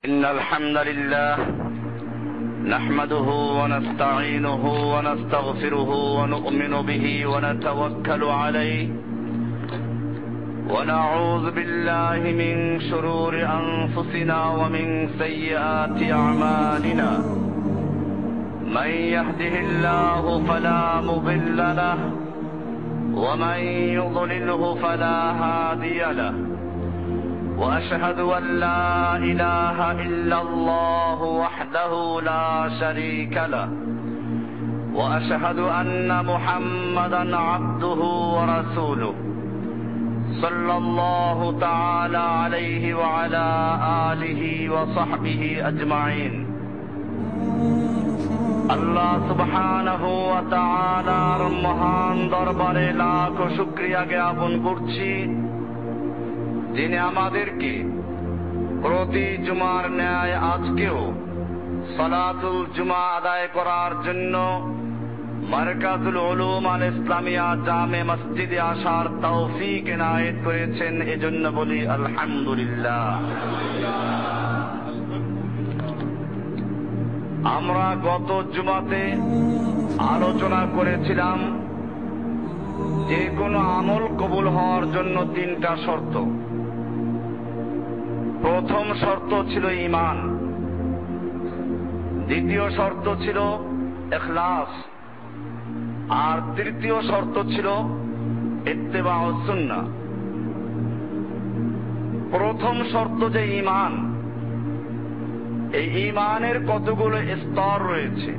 إن الحمد لله نحمده ونستعينه ونستغفره ونؤمن به ونتوكل عليه ونعوذ بالله من شرور أنفسنا ومن سيئات أعمالنا من يهده الله فلا مضل له ومن يضلله فلا هادي له وأشهد أن لا إله إلا الله وحده لا شريك له وأشهد أن محمدا عبده ورسوله صلى الله تعالى عليه وعلى آله وصحبه أجمعين আল্লাহ সুবহানাহু ওয়া তাআলার মহান দরবারে লাখ শুকরিয়া জ্ঞাপন করছি, যিনি আমাদেরকে প্রতি জুমার ন্যায় আজকেও সালাতুল জুমা আদায় করার জন্য মারকাজুল উলুম আল ইসলামিয়া জামে মসজিদে আসার তৌফিক এনায়েত করেছেন। এজন্য বলি আলহামদুলিল্লাহ। আমরা গত জুমাতে আলোচনা করেছিলাম যে কোনো আমল কবুল হওয়ার জন্য তিনটা শর্ত। প্রথম শর্ত ছিল ঈমান, দ্বিতীয় শর্ত ছিল ইখলাস, আর তৃতীয় শর্ত ছিল ইত্তেবাউস সুন্নাহ। প্রথম শর্ত যে ঈমান, এই ঈমানের কতগুলো স্তর রয়েছে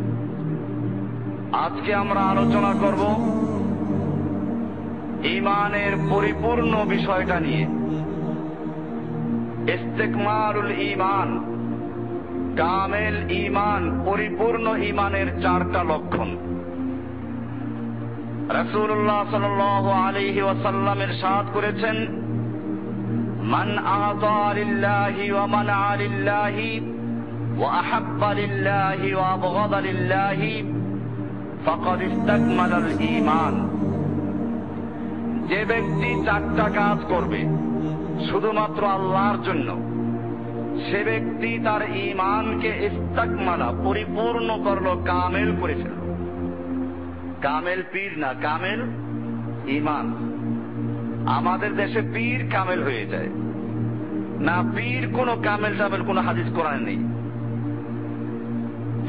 আজকে আমরা আলোচনা করব ঈমানের পরিপূর্ণ বিষয়টা নিয়ে। ইস্তেকমালুল ঈমান, কামেল ঈমান, পরিপূর্ণ ঈমানের চারটা লক্ষণ। রাসূলুল্লাহ সাল্লাল্লাহু আলাইহি ওয়াসাল্লাম ইরশাদ করেছেন, মান আতা লিল্লাহি ওয়া মানা লিল্লাহি ওয়া আহাব্বা লিল্লাহি ওয়া আবগাদা লিল্লাহি ফাকাদ ইস্তাকমালাল ঈমান। যে ব্যক্তি চারটা কাজ করবে শুধুমাত্র আল্লাহর জন্য, সে ব্যক্তি তার ঈমানকে ইস্তাকমালা, পরিপূর্ণ করলো, কামেল করে ফেলল। কামেল পীর না, কামেল ঈমান। আমাদের দেশে পীর কামেল হয়ে যায় না, পীর কোনো কামেল টামেল কোনো হাদিস কোরআনে নেই।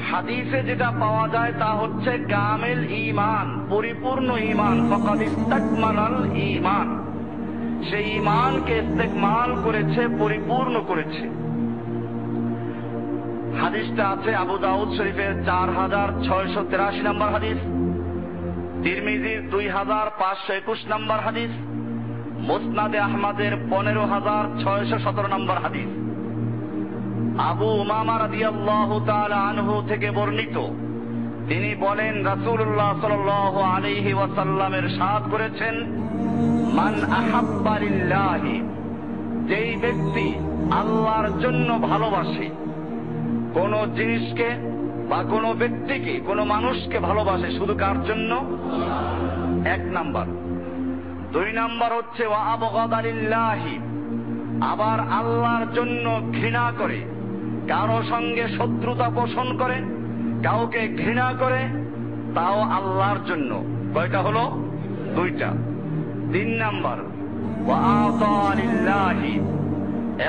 হাদিসে যেটা পাওয়া যায় তা হচ্ছে কামেল ঈমান, পরিপূর্ণ ঈমান। ফাকাদ ইস্তাকমালাল ঈমান, সেই ঈমানকে ইস্তেকমাল করেছে, পরিপূর্ণ করেছে। হাদিসটা আছে আবু দাউদ শরীফের 4683 নম্বর হাদিস, তিরমিজির 2521 নম্বর হাদিস, মুসনাদে আহমদের 15617 নম্বর হাদিস। আবু উমামা রাদিয়াল্লাহু তাআলা আনহু থেকে বর্ণিত, তিনি বলেন রাসূলুল্লাহ সাল্লাল্লাহু আলাইহি ওয়াসাল্লাম ইরশাদ করেছেন, মান আহাব্বা লিল্লাহি, যেই ব্যক্তি আল্লাহর জন্য ভালোবাসে, কোন জিনিসকে বা কোন ব্যক্তিকে, কোন মানুষকে ভালোবাসে, শুধু কার জন্য? এক নাম্বার। দুই নাম্বার হচ্ছে ওয়া আবগাদা লিল্লাহি, আবার আল্লাহর জন্য ঘৃণা করে, কারো সঙ্গে শত্রুতা পোষণ করে, কাউকে ঘৃণা করে, তাও আল্লাহর জন্য। কয়টা হলো? দুইটা। তিন নাম্বার ওয়া আতা লিল্লাহি,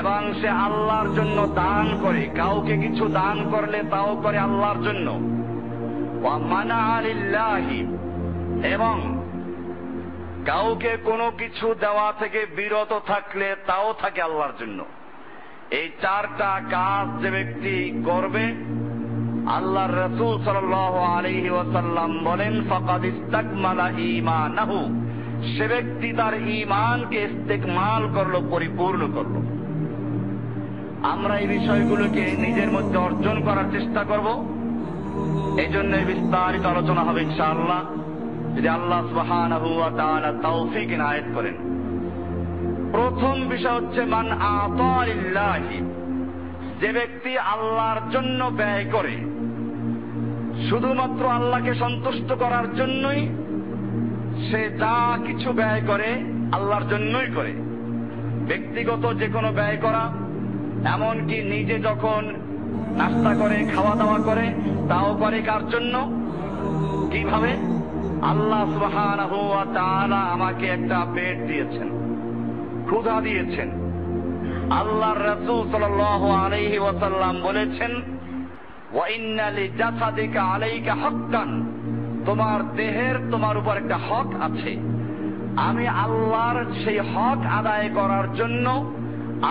এবং সে আল্লাহর জন্য দান করে, কাউকে কিছু দান করলে তাও করে আল্লাহর জন্য। ওয়া মানা লিল্লাহি, এবং কাউকে কোনো কিছু দেওয়া থেকে বিরত থাকলে তাও থাকে আল্লাহর জন্য। এই চারটা কাজ যে ব্যক্তি করবে, আল্লাহর রাসূল সাল্লাল্লাহু আলাইহি ওয়াসাল্লাম বলেন, ফাকাদ ইস্তাকমালা ঈমানাহু, সে ব্যক্তি তার ঈমানকে ইস্তেকমাল করলো, পরিপূর্ণ করলো। আমরা এই বিষয়গুলোকে নিজের মধ্যে অর্জন করার চেষ্টা করব। এই জন্য বিস্তারিত আলোচনা হবে ইনশাআল্লাহ, যদি আল্লাহ সুবহানাহু ওয়া তাআলা তৌফিক এনায়েত করেন। প্রথম বিষয় হচ্ছে মান আতা লিল্লাহি, যে ব্যক্তি আল্লাহর জন্য ব্যয় করে, শুধুমাত্র আল্লাহকে সন্তুষ্ট করার জন্যই সে যা কিছু ব্যয় করে আল্লাহর জন্যই করে। ব্যক্তিগত যে কোনো ব্যয় করা, এমনকি নিজে যখন নাস্তা করে, খাওয়া দাওয়া করে, তাও করে কার জন্য? কিভাবে? আল্লাহ সুবহানাহু ওয়া তাআলা আমাকে একটা পেট দিয়েছেন, ক্ষুধা দিয়েছেন। আল্লাহর রাসূল সাল্লাল্লাহু আলাইহি ওয়াসাল্লাম বলেছেন, ওয়া ইন্না লিজাসাদিকা আলাইকা হাক্কান, তোমার দেহের তোমার উপর একটা হক আছে। আমি আল্লাহর সেই হক আদায় করার জন্য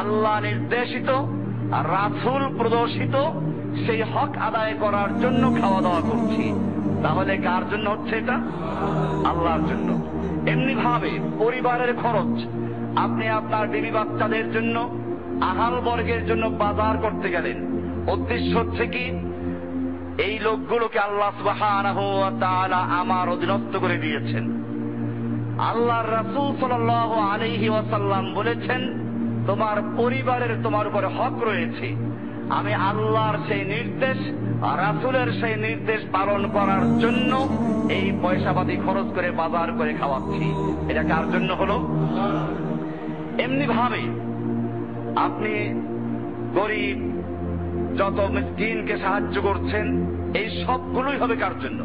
আল্লাহ নির্দেশিত, রাসূল প্রদর্শিত সেই হক আদায় করার জন্য খাওয়া দাওয়া করছি। তাহলে কার জন্য হচ্ছে এটা? আল্লাহর জন্য। এমনি ভাবে পরিবারের খরচ, আপনি আপনার বিবি বাচ্চাদের জন্য, আহাল বর্গের জন্য বাজার করতে গেলেন, উদ্দেশ্য হচ্ছে কি? এই লোকগুলোকে আল্লাহ সুবহানাহু ওয়া তাআলা আমার অধীনস্থ করে দিয়েছেন। আল্লাহর রাসূল সাল্লাল্লাহু আলাইহি ওয়াসাল্লাম বলেছেন, তোমার পরিবারের তোমার উপরে হক রয়েছে। আমি আল্লাহর সেই নির্দেশ, রাসূলের সেই নির্দেশ পালন করার জন্য এই পয়সাপাতি খরচ করে বাজার করে খাওয়াচ্ছি। এটা কার জন্য হলো? এমনি ভাবে আপনি গরিব, যত মিসকিনকে সাহায্য করছেন, এই সবগুলোই হবে কার জন্য?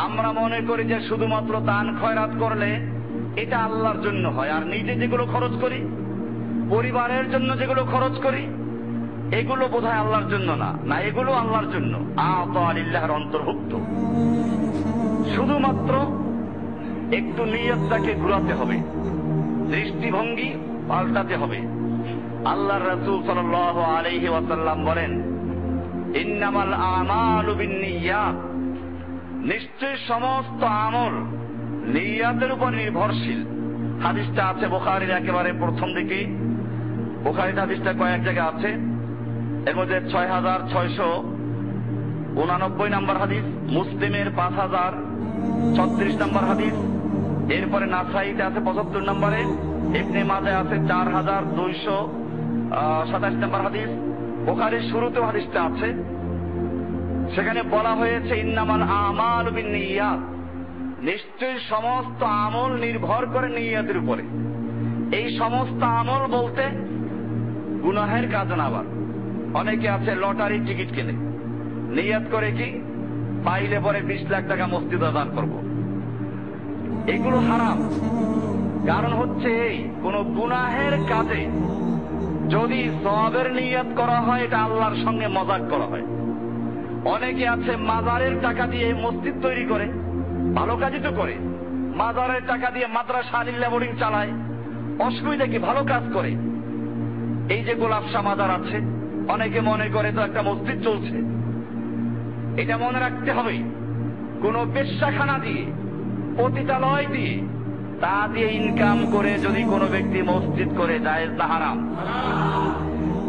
আমরা মনে করি যে শুধুমাত্র দান খয়রাত করলে এটা আল্লাহর জন্য হয়, আর নিজে যেগুলো খরচ করি, পরিবারের জন্য যেগুলো খরচ করি, এগুলো বোধহয় আল্লাহর জন্য না। না, এগুলো আল্লাহর জন্য, আতা লিল্লাহর অন্তর্ভুক্ত। শুধুমাত্র একটু নিয়তটাকে ঘুরাতে হবে, দৃষ্টিভঙ্গি পাল্টাতে হবে। আল্লাহর রাসূল সাল্লাল্লাহু আলাইহি ওয়াসাল্লাম বলেন, ইন্নামাল আমালু বিন্নিয়াত, নিশ্চয় সমস্ত আমল নিয়াতের উপর নির্ভরশীল। হাদিসটা আছে বুখারীর একেবারে প্রথম দিকে। বুখারীর হাদিসটা কয়েক জায়গায় আছে, এর মধ্যে 6689 নম্বর হাদিস, মুসলিমের 5036 নম্বর হাদিস, এরপরে নাসাইতে আছে 75 নম্বরে, ইবনে মাজাহ আছে 4227 নম্বর হাদিস। বুখারীর শুরুতেও হাদিসটা আছে, সেখানে বলা হয়েছে ইন্নামাল আমালু বিন্নিয়াত, নিশ্চয়ই সমস্ত আমল নির্ভর করে নিয়তের উপরে। এই সমস্ত আমল বলতে গুনাহের কাজ না। আবার অনেকে আছে লটারির টিকিট কেনে, নিয়ত করে কি পাইলে পরে 20 লাখ টাকা মসজিদে দান করব। এগুলো হারাম। কারণ হচ্ছে এই, কোন গুনাহের কাজে যদি সওয়াবের নিয়ত করা হয়, এটা আল্লাহর সঙ্গে মজাক করা হয়। অনেকে আছে মাজারের টাকা দিয়ে মসজিদ তৈরি করে, ভালো কাজই তো করে, মাজারের টাকা দিয়ে মাদ্রাসা আলিল্লাহ বোর্ডিং চালায়, অসুবিধা কি? ভালো কাজ করে। এই যে গোলাপশাহ মাজার আছে, অনেকে মনে করে তো একটা মসজিদ চলছে। এটা মনে রাখতে হবে, কোন বেশ্যাখানা দিয়ে, পতিতালয় দিয়ে, তা দিয়ে ইনকাম করে যদি কোনো ব্যক্তি মসজিদ করে, জায়েজ না হারাম?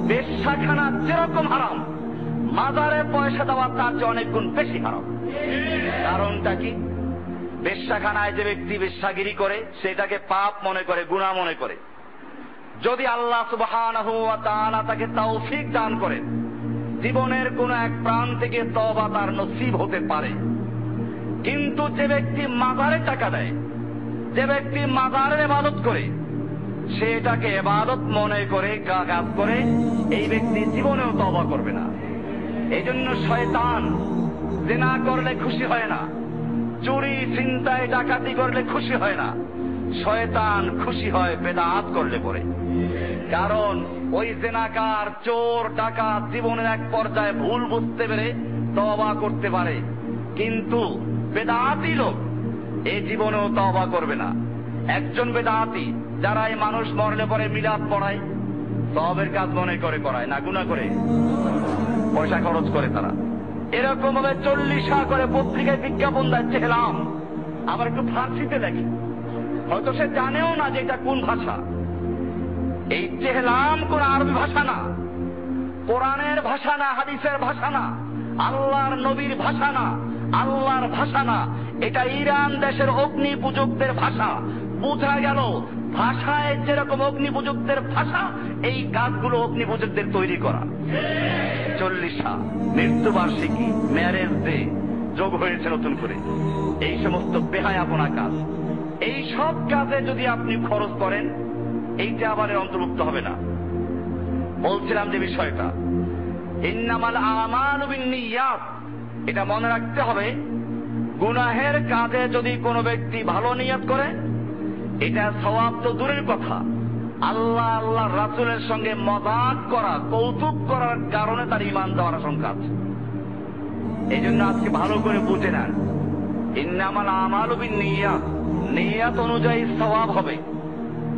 বেশ্যাখানা যেরকম হারাম, মাজারে পয়সা দেওয়া তার চেয়ে অনেক গুণ বেশি হারাম। কারণটা কি? বেশ্যাখানায় যে ব্যক্তি বেশ্যাগিরি করে, সেটাকে পাপ মনে করে, গুনাহ মনে করে। যদি আল্লাহ সুবহানাহু ওয়া তাআলা তাকে তৌফিক দান করেন, জীবনের কোন এক প্রাণ থেকে তওবা তার নসিব হতে পারে। কিন্তু যে ব্যক্তি মাজারে টাকা দেয়, যে ব্যক্তি মাজারের ইবাদত করে, সেটাকে ইবাদত মনে করে কাজ করে, এই ব্যক্তি জীবনেও তওবা করবে না। এই জন্য শয়তান জিনা করলে খুশি হয় না, চুরি ছিনতাই ডাকাতি করলে খুশি হয় না, শয়তান খুশি হয় বেদাত করলে পরে। কারণ ওই জিনাকার, চোর, ডাকাত জীবনের এক পর্যায়ে ভুল বুঝতে পেরে তওবা করতে পারে, কিন্তু বেদাতি লোক এই জীবনেও তওবা করবে না। একজন বেদাতি যারা এই মানুষ মরলে পরে মিলাদ পড়ায়, সওয়াবের কাজ মনে করে করায়, না গুনাহ করে পয়সা খরচ করে তারা। এরকম ভাবে 40 করে পত্রিকায় বিজ্ঞাপন দেয় চেহলাম, আবার একটু ফার্সিতে লেখে, হয়তো সে জানেও না যে এটা কোন ভাষা। এই চেহলাম কোন আরবি ভাষা না, কোরআনের ভাষা না, হাদিসের ভাষা না, আল্লাহর নবীর ভাষা না, আল্লাহর ভাষা না, এটা ইরান দেশের অগ্নি পূজকদের ভাষা। বোঝা গেল ভাষায় যেরকম অগ্নি পূজকদের ভাষা, এই কাজগুলো অগ্নি পূজকদের তৈরি করা। 40 মৃত্যুবার্ষিকী, ম্যারেজ ডে যোগ হয়েছে নতুন করে, এই সমস্ত বেহায়াপনা কাজ, এই সব কাজে যদি আপনি খরচ করেন, এইটা আবার অন্তর্ভুক্ত হবে না। বলছিলাম যে বিষয়টা, ইন্নামাল আমালু বিন্নিয়াত, এটা মনে রাখতে হবে। গুনাহের কাজে যদি কোনো ব্যক্তি ভালো নিয়ত করে, এটা সওয়াব তো দূরের কথা, আল্লাহ রাসূলের সঙ্গে মজাক করা, কৌতুক করার কারণে তার ঈমান যাওয়ার আশঙ্কা আছে। এই জন্য আজকে ভালো করে বুঝে নেন, ইন্নামাল আমালু বিন্নিয়াত, নিয়ত অনুযায়ী সওয়াব হবে।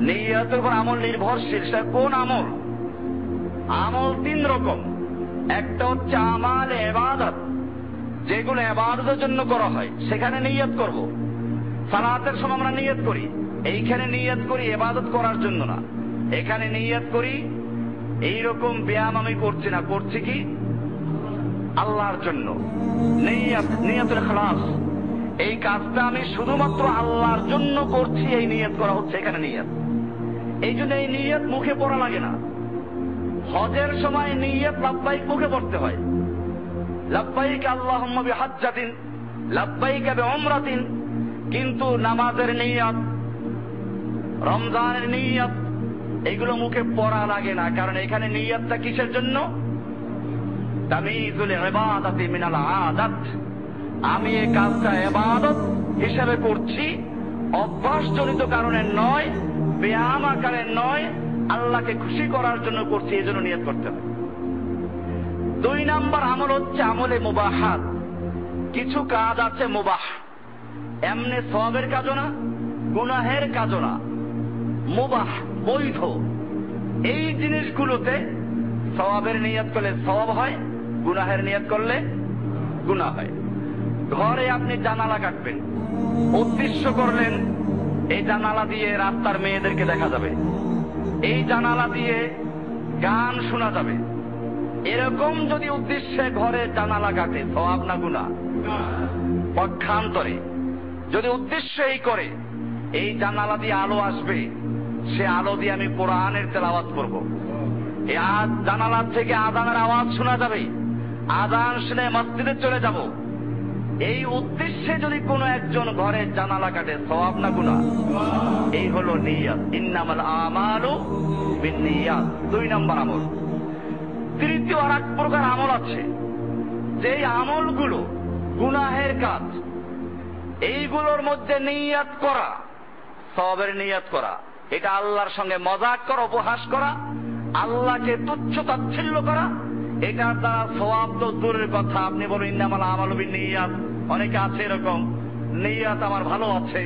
নিয়তের উপর আমল নির্ভরশীল। সেটা কোন আমল? আমল তিন রকম। একটা হচ্ছে আমাল ইবাদত, যেগুলো ইবাদতের জন্য করা হয়, সেখানে নিয়ত করব। সালাতের সময় আমরা নিয়ত করি, এইখানে নিয়ত করি ইবাদত করার জন্য না, এখানে নিয়ত করি এইরকম ব্যায়াম আমি করছি না, করছি কি আল্লাহর জন্য। নিয়তুল ইখলাস, এই কাজটা আমি শুধুমাত্র আল্লাহর জন্য করছি, এই নিয়ত করা হচ্ছে এখানে নিয়ত। এই জন্য এই নিয়ত মুখে পড়া লাগে না। হজের সময় নিয়ত লাব্বাইক মুখে পড়তে হয়, লাব্বাইক আল্লাহুম্মা বিহাজ্জাতিন, লাব্বাইক বিউমরাতিন। কিন্তু নামাজের নিয়ত, রমজানের নিয়ত, এগুলো মুখে পড়া লাগে না। কারণ এখানে নিয়তটা কিসের জন্য? তামিজুল ইবাদাতি মিনাল আদাত, আমি এই কাজটা ইবাদত হিসাবে করছি, অভ্যাসজনিত কারণে নয়, ব্যায়াম আকারে নয়, আল্লাহকে খুশি করার জন্য করছি, এই জন্য নিয়ত করতে হবে। 2 নাম্বার আমল হচ্ছে আমলে মুবাহাত। কিছু কাজ আছে মুবাহ, এমনি সওয়াবের কাজও না, গুনাহের কাজও না, মুবাহ, বৈধ। এই জিনিসগুলোতে সওয়াবের নিয়ত করলে সওয়াব হয়, গুনাহের নিয়ত করলে গুনাহ হয়। ঘরে আপনি জানালা কাটবেন, উদ্দেশ্য করলেন এই জানালা দিয়ে রাস্তার মেয়েদেরকে দেখা যাবে, এই জানালা দিয়ে গান শোনা যাবে, এরকম যদি উদ্দেশ্যে ঘরে জানালা কাটে, সওয়াব না গুনাহ? পক্ষান্তরে যদি উদ্দেশ্য এই করে এই জানালা দিয়ে আলো আসবে, সে আলো দিয়ে আমি কোরআনের তেলাওয়াত করব, এই জানালা থেকে আযানের আওয়াজ শোনা যাবে, আযান শুনে মসজিদে চলে যাব, এই উদ্দেশ্যে যদি কোনো একজন ঘরে জানালা কাটে, সওয়াব না গুনাহ? এই হলো নিয়ত। ইন্নামাল আমালু বিন্নিয়াত, 2 নম্বর আমল। তৃতীয় আর এক প্রকার আমল আছে, যে আমলগুলো গুনাহের কাজ, এইগুলোর মধ্যে নিয়ত করা, সওয়াবের নিয়ত করা, এটা আল্লাহর সঙ্গে মজাক করা, উপহাস করা, আল্লাহকে তুচ্ছ তাচ্ছিল্য করা, এটার দ্বারা সওয়াব তো দূরের কথা। আপনি বলুন ইন্নামাল আমালু বিন্নিয়াত, অনেকে আছে এরকম, নিয়ত আমার ভালো আছে,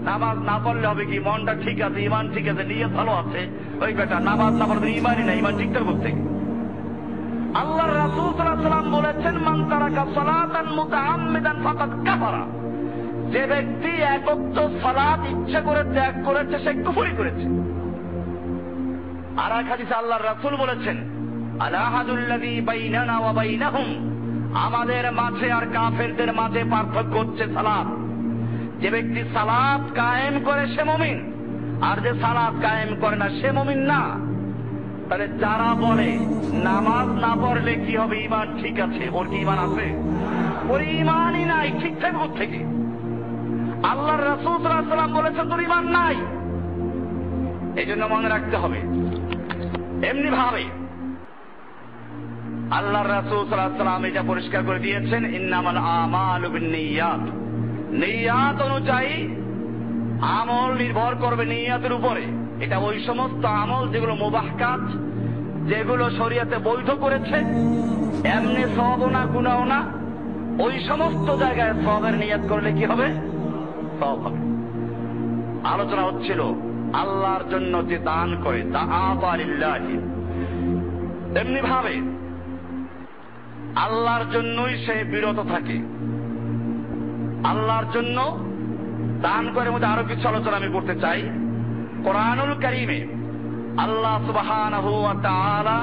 নামাজ না পড়লে হবে কি, মনটা ঠিক আছে, ঈমান ঠিক আছে, নিয়ত ভালো আছে, ওই বেটা নামাজ না পড়লে ঈমানই না, ঈমান ঠিক থাকবে থেকে। আল্লাহর রাসূল সাল্লাল্লাহু আলাইহি ওয়াসাল্লাম বলেছেন, মান তারাকা সালাতান মুতাআম্মিদান ফাকাদ কাফারা, যে ব্যক্তি একত্ব সালাত ইচ্ছা করে ত্যাগ করেছে, সে কুফরি করেছে। আর এক হাদিসে আল্লাহর রাসূল বলেছেন, আলাহাদুল্লাযী বাইনানা ওয়া বাইনাহুম, আমাদের মাঝে আর কাফেরদের মাঝে পার্থক্য হচ্ছে সালাত। যে ব্যক্তি সালাত কায়েম করে সে মুমিন, আর যে সালাত কায়েম করে না সে মুমিন না। তাহলে যারা বলে নামাজ না পড়লে কি হবে, ঈমান ঠিক আছে, ওর কি ঈমান আছে? ওর ঈমানই নাই, ঠিক থাকবে থেকে। আল্লাহর রাসূল সাল্লাল্লাহু আলাইহি ওয়াসাল্লাম বলেছেন তোর ঈমান নাই। এই জন্য মনে রাখতে হবে। এমনি ভাবে আল্লাহর রাসূল সাল্লাল্লাহু আলাইহি ওয়াসাল্লাম এটা পরিষ্কার করে দিয়েছেন, ইন্নামাল আমালু বিন্নিয়াত, নিয়াত অনুযায়ী আমল নির্ভর করবে নিয়াতের উপরে। এটা ওই সমস্ত আমল যেগুলো মুবাহ কাজ, যেগুলো শরীয়তে বৈধ করেছে, এমনি সওয়াব না গুনাহ না, ওই সমস্ত জায়গায় সওয়াবের নিয়ত করলে কি হবে? সওয়াব হবে। আলোচনা হচ্ছিল আল্লাহর জন্য যে দান করে, দাআতা লিল্লাহি, এমনি ভাবে আল্লাহর জন্যই সে বিরত থাকে, আল্লাহর জন্য দান করে। মধ্যে আরো কিছু আলোচনা আমি করতে চাই। কোরআনুল কারীমে আল্লাহ সুবহানাহু ওয়া তাআলা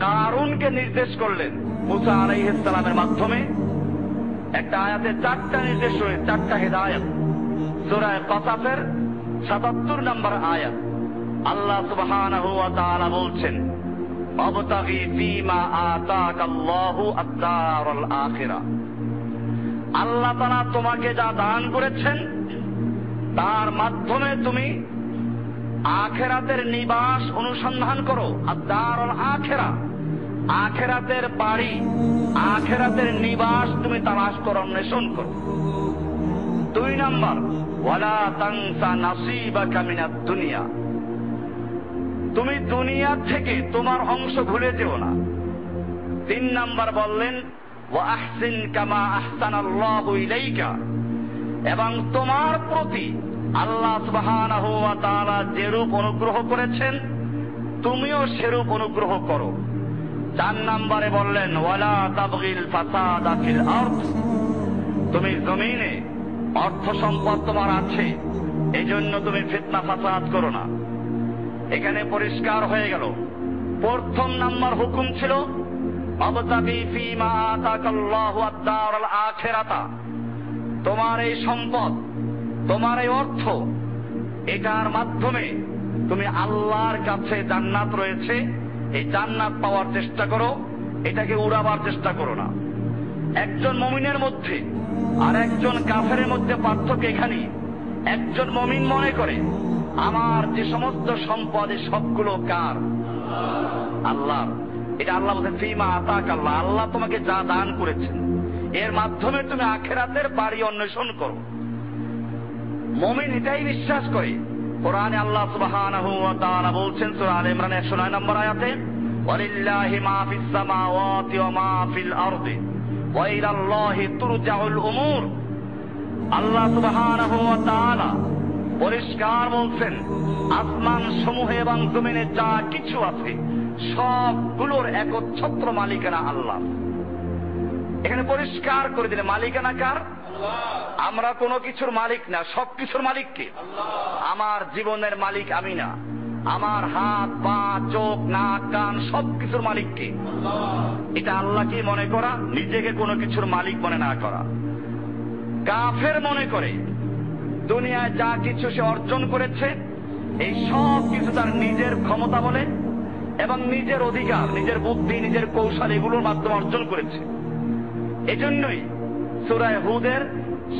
কারুনকে নির্দেশ করলেন মুসা আলাইহিস সালামের মাধ্যমে। একটা আয়াতে 4টা নির্দেশ রয়েছে, 4টা হেদায়েত। সূরা কসাসের 77 নম্বর আয়াত আল্লাহ সুবহানাহু ওয়া তাআলা বলছেন, আবতাগি ফীমা আতাকাল্লাহু আদ-দারাল আখিরা, আল্লাহ তাআলা তোমাকে যা দান করেছেন তার মাধ্যমে তুমি আখেরাতের নিবাস অনুসন্ধান করো। আদ-দারুল আখিরা, আখেরাতের বাড়ি, আখেরাতের নিবাস তুমি তালাশ করো, অন্বেষণ করো। 2 নাম্বার, ওয়ালা তানসা নাসিবাকা মিনাদ দুনিয়া, তুমি দুনিয়া থেকে তোমার অংশ ভুলে যেও না। 3 নাম্বার বললেন, ওয়া আহসিন কামা আহসানাল্লাহু ইলাইকা, এবং তোমার প্রতি আল্লাহ সুবহানাহু ওয়া তাআলা যেরূপ অনুগ্রহ করেছেন তুমিও সেরূপ অনুগ্রহ করো। 4 নাম্বারে বললেন, ওয়ালা তাবগিল ফাসাদা ফিল আরদ, তুমি জমিনে অর্থ সম্পদ তোমার আছে, এজন্য তুমি ফিতনা ফাসাদ করো না। এখানে পরিষ্কার হয়ে গেল, প্রথম নাম্বার হুকুম ছিল আবতাগি ফীমা আতাকাল্লাহু আদ-দারুল আখিরাতা, তোমার এই সম্পদ, তোমার এই অর্থ, এটার মাধ্যমে তুমি আল্লাহর কাছে জান্নাত রয়েছে, এই জান্নাত পাওয়ার চেষ্টা করো, এটাকে উড়াবার চেষ্টা করো না। একজন মুমিনের মধ্যে আর একজন কাফেরের মধ্যে পার্থক্য এখানে। একজন মুমিন মনে করে আমার যে সমস্ত সম্পদ এই সবগুলো কার? আল্লাহর। এটা আল্লাহ বলেন ফীমা আতাকাল্লাহ, আল্লাহ তোমাকে যা দান করেছেন এর মাধ্যমে তুমি আখিরাতের বাড়ি অন্বেষণ করো। মুমিন এটাই বিশ্বাস করে। কোরআনে আল্লাহ সুবহানাহু ওয়া তাআলা বলছেন সূরা আলে ইমরান 109 নম্বর আয়াতে, ওয়ালিল্লাহি মা ফিস সামাওয়াতি ওয়া মা ফিল আরদি ওয়া ইলাল্লাহি তুরজাউল উমুর। আল্লাহ সুবহানাহু ওয়া তাআলা পরিষ্কার বলছেন, আসমান সমূহে এবং জমিনে যা কিছু আছে সবগুলোর একচ্ছত্র মালিকানা আল্লাহ। এখানে পরিষ্কার করে দিলে মালিকানা কার? আমরা কোনো কিছুর মালিক না, সবকিছুর মালিক কে? আমার জীবনের মালিক আমি না, আমার হাত পা চোখ নাক কান সবকিছুর মালিক কে? এটা আল্লাহকে মনে করা, নিজেকে কোনো কিছুর মালিক মনে না করা। কাফের মনে করে দুনিয়ায় যা কিছু সে অর্জন করেছে এই সব কিছু তার নিজের ক্ষমতা বলে এবং নিজের অধিকার, নিজের বুদ্ধি, নিজের কৌশল এগুলোর মাধ্যমে অর্জন করেছে। এজন্যই সূরা হুদের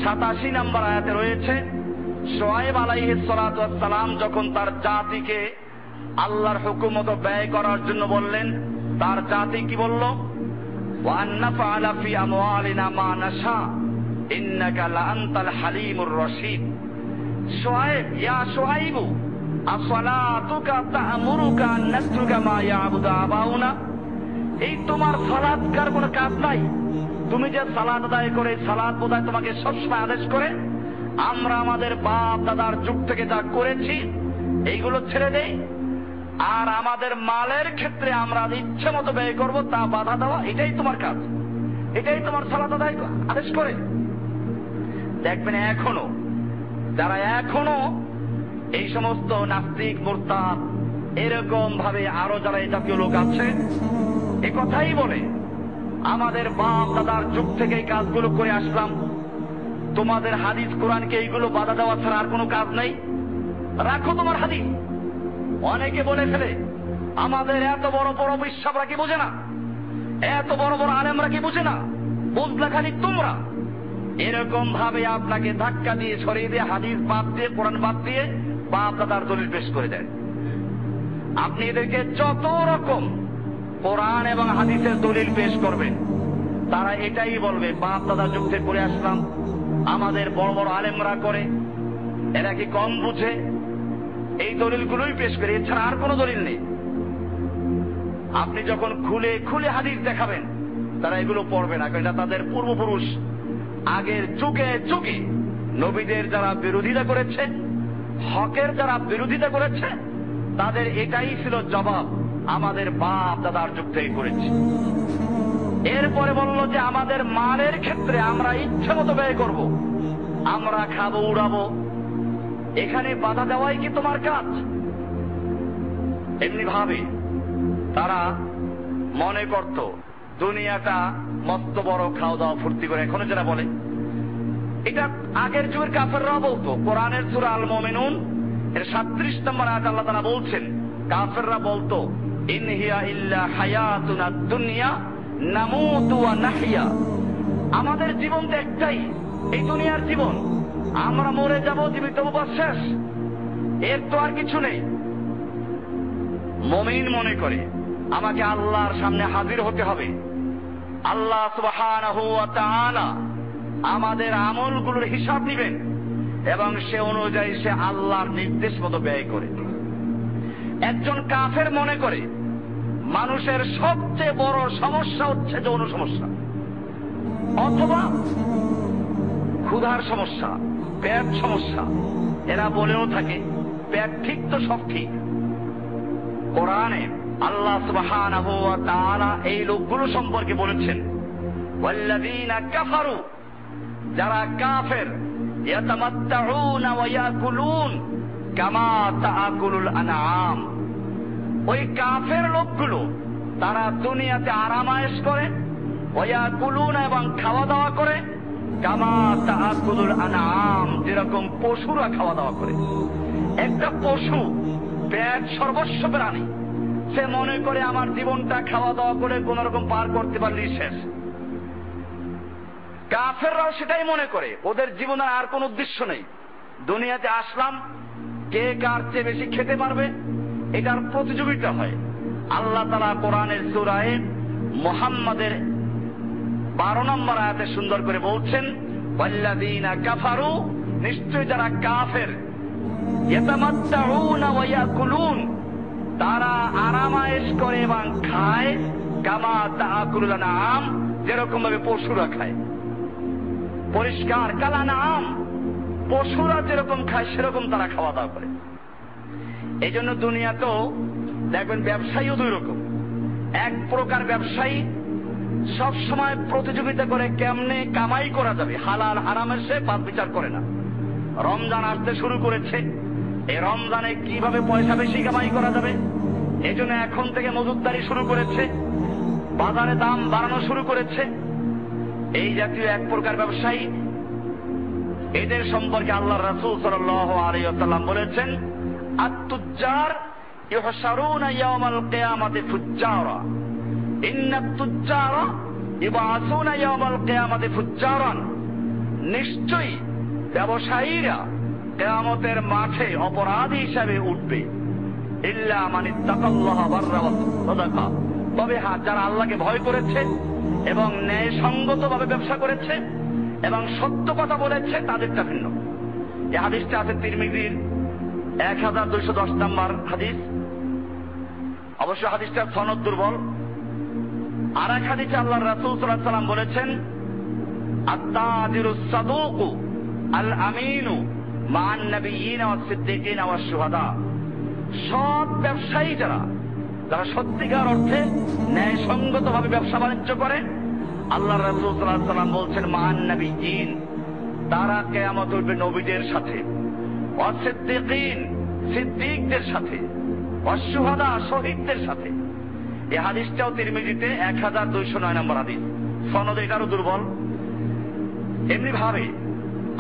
87 নম্বর আয়াতে রয়েছে, শুআয়ব আলাইহিস সালাতু ওয়াস সালাম যখন তার জাতিকে আল্লাহর হুকুম মতো ব্যয় করার জন্য বললেন, তার জাতি কি বলল? ওয়া আন্নাফআলা ফি আমওয়ালিনা মা নাশা ইন্নাকা লা আনতাল হালিমুর রশিদ। শুআয়ব, ইয়া শুআয়বু আসসালাতুকা তা'মুরুকা আন নাতরুকা মা ইয়াবুদু আবাউনা, এই তোমার সালাতকার কোনো কাজ নাই? তুমি যে সালাত আদায় করে, সালাত বোধহয় তোমাকে সবসময় আদেশ করে আমরা আমাদের বাপ দাদার যুগ থেকে যা করেছি এইগুলো ছেড়ে দেই, আর আমাদের মালের ক্ষেত্রে আমরা ইচ্ছে মতো ব্যয় করবো তা বাধা দেওয়া, এটাই তোমার কাজ? এটাই তোমার সালাত আদায় আদেশ করে? দেখবেন এখনো যারা এখনো এই সমস্ত নাস্তিক মুরতাদ এরকম ভাবে আরো যারা এই জাতীয় লোক আছে, এ কথাই বলে আমাদের বাপ দাদার যুগ থেকে এই কাজগুলো করে আসলাম, তোমাদের হাদিস কোরআনকে এইগুলো বাধা দেওয়া ছাড়া আর কোনো কাজ নেই, রাখো তোমার হাদিস। অনেকে বলে ফেলে আমাদের এত বড় বড় বিশ্বাসরা কি বোঝে না, এত বড় বড় আলেমরা কি বোঝে না, বুঝলা খালি তোমরা। এরকম ভাবে আপনাকে ধাক্কা দিয়ে সরিয়ে দিয়ে হাদিস বাদ দিয়ে কোরআন বাদ দিয়ে বাপ দাদার দলিল পেশ করে দেন। আপনি এদেরকে যত রকম কোরআন এবং হাদিসের দলিল পেশ করবেন, তারা এটাই বলবে বাপ দাদার যুগ থেকে করে আসলাম, আমাদের বড় বড় আলেমরা করে, এরা কি কম বুঝে? এই দলিলগুলোই পেশ করে, এছাড়া আর কোনো দলিল নেই। আপনি যখন খুলে খুলে হাদিস দেখাবেন তারা এগুলো পড়বে না, কারণ এটা তাদের পূর্বপুরুষ আগের যুগে যুগে নবীদের যারা বিরোধিতা করেছে, হকের যারা বিরোধিতা করেছে, তাদের এটাই ছিল জবাব, আমাদের বাপ দাদার যুগ থেকে করেছি। এরপরে বলল যে আমাদের মালের ক্ষেত্রে আমরা ইচ্ছে মতো ব্যয় করব, আমরা খাবো উড়াবো, এখানে বাধা দেওয়াই কি তোমার কাজ? এমনি ভাবে তারা মনে করত দুনিয়াটা মস্ত বড়, খাওয়া দাওয়া ফুর্তি করে, এখনো যারা বলে এটা আগের যুগের কাফেররাও বলতো। কোরআনের সূরা আল মুমিনুন এর 37 নম্বর আয়াতে আল্লাহ তাআলা বলছেন, কাফেররা বলতো ইন হিয়া ইল্লা হায়াতুনা দুনিয়া নামুতু ওয়া নাহইয়া, আমাদের জীবন তো একটাই, এই দুনিয়ার জীবন, আমরা মরে যাব, জীবিত হব, শেষ, এর তো আর কিছু নেই। মুমিন মনে করে আমাকে আল্লাহর সামনে হাজির হতে হবে, আল্লাহ সুবহানাহু ওয়া তাআলা আমাদের আমলগুলোর হিসাব নেবেন এবং সে অনুযায়ী সে আল্লাহর নির্দেশ মতো ব্যয় করে। একজন কাফের মনে করে মানুষের সবচেয়ে বড় সমস্যা হচ্ছে যৌন সমস্যা, অথবা ক্ষুধার সমস্যা, পেট সমস্যা। এরা বলেও থাকে পেট ঠিক তো সব ঠিক। কোরআনে আল্লাহ সুবহানাহু ওয়া তাআলা এই লোকগুলো সম্পর্কে বলেছেন, ওয়াল্লাযীনা কাফারু, যারা কাফের, ইয়াতামাত্তাউনা ওয়া ইয়াকুলুন কামা তাআকুলুল আনআম। ওই কাফের লোকগুলো তারা দুনিয়াতে আরামায়েশ করে, ওয়া ইয়াকুলুন এবং খাওয়া দাওয়া করে, কামা তাআকুলুল আনআম, যেরকম পশুরা খাওয়া দাওয়া করে। একটা পশু পেট সর্বস্ব প্রাণী, সে মনে করে আমার জীবনটা খাওয়া দাওয়া করে কোন রকম পার করতে পারলেই শেষ। কাফেররাও সেটাই মনে করে, ওদের জীবনের আর কোন উদ্দেশ্য নেই। দুনিয়াতে আসলাম, কে কার চেয়ে বেশি খেতে পারবে এটার প্রতিযোগিতা হয়। আল্লাহ তাআলা কোরআনের সূরা মুহাম্মাদের 12 নম্বর আয়াতে সুন্দর করে বলছেন, ওয়াল্লাযীনা কাফারু, নিশ্চয় যারা কাফের, ইয়াতামাত্তাউনা ওয়া ইয়াকুলুন, তারা আরামায়েশ করে এবং খায়, কামা তাআকুলুল আনআম, যেরকম ভাবে পশুরা খায়। পরিষ্কার, কাল আনআম, পশুরা যেরকম খায় সেরকম তারা খাওয়া দাওয়া করে। এই জন্য দুনিয়াতেও দেখবেন ব্যবসায়ীও দুই রকম। এক প্রকার ব্যবসায়ী সব সময় প্রতিযোগিতা করে কেমনে কামাই করা যাবে, হালাল হারামের সে বাদ বিচার করে না। রমজান আসতে শুরু করেছে, এই রমজানে কিভাবে পয়সা বেশি কামাই করা যাবে, এই জন্য এখন থেকে মজুতদারি শুরু করেছে, বাজারে দাম বাড়ানো শুরু করেছে। এই জাতীয় এক প্রকার ব্যবসায়ী, এদের সম্পর্কে আল্লাহ রাসূল সাল্লাল্লাহু আলাইহি ওয়াসাল্লাম বলেছেন, আত-তুজ্জার ইউহশারুনা ইয়াওমাল কিয়ামাতি ফুজ্জারা, ইন্নাত তুজ্জারা ইবআসুনা ইয়াওমাল কিয়ামাতি ফুজ্জারান। নিশ্চয়ই ব্যবসায়ীরা কিয়ামতের মাঠে অপরাধী হিসাবে উঠবে, ইল্লা মান ইত্তাকাল্লাহ বাররা ওয়া সাদাকা, তবে যারা আল্লাহকে ভয় করেছে এবং ন্যায়সঙ্গতভাবে ব্যবসা করেছে এবং সত্য কথা বলেছে, তাদেরটা ভিন্ন। এই হাদিসটা আছে তিরমিজির 1210 নম্বর হাদিস। অবশ্য হাদিসটার সনদ দুর্বল। আর এক হাদিসে আল্লাহ রাসূল সাল্লাল্লাহু আলাইহি ওয়াসাল্লাম বলেছেন, আত-তাজিরুস সাদুকু আল আমিনু মান নাবিয়িনা ওয়াস সিদ্দিকিনা ওয়াস শুহাদা। সৎ ব্যবসায়ী যারা সত্যিকার অর্থে ন্যায়সঙ্গতভাবে ব্যবসা বাণিজ্য করে, আল্লাহ রাসূল সাল্লাল্লাহু আলাইহি ওয়াসাল্লাম বলছেন, মান নাবিয়িন, তারা কিয়ামত উঠবে নবীদের সাথে, ওয়াস সিদ্দিকিন, সিদ্দিকদের সাথে, ওয়াস শুহাদা, শহীদদের সাথে। এই হাদিসটাও তিরমিজিতে 1209 নম্বর হাদিস। সনদ এটারও দুর্বল। এমনি ভাবে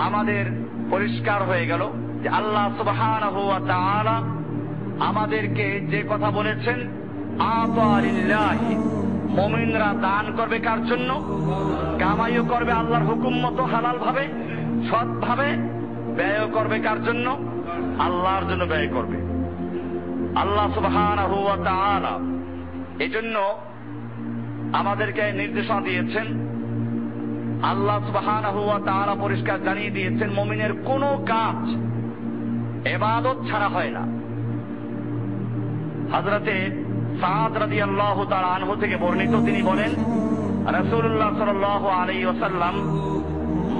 আমাদের পরিষ্কার হয়ে গেল যে আল্লাহ সুবহানাহু ওয়া তাআলা আমাদেরকে যে কথা বলেছেন, আতালিল্লাহি, মুমিনরা দান করবে কার জন্য? কামাইও করবে আল্লাহর হুকুম মতো হালাল ভাবে, সৎ ভাবে। ব্যয় করবে কার জন্য? আল্লাহর জন্য ব্যয় করবে। আল্লাহ সুবহানাহু ওয়া তাআলা এজন্য আমাদেরকে নির্দেশনা দিয়েছেন। আল্লাহ সুবহানাহু ওয়া তাআলা পরিষ্কার জানিয়ে দিয়েছেন, মুমিনের কোনো কাজ ইবাদত ছাড়া হয় না। হযরতে সাদ রাদিয়াল্লাহু তাআলা আনহু থেকে বর্ণিত, তিনি বলেন, রাসূলুল্লাহ সাল্লাল্লাহু আলাইহি ওয়াসাল্লাম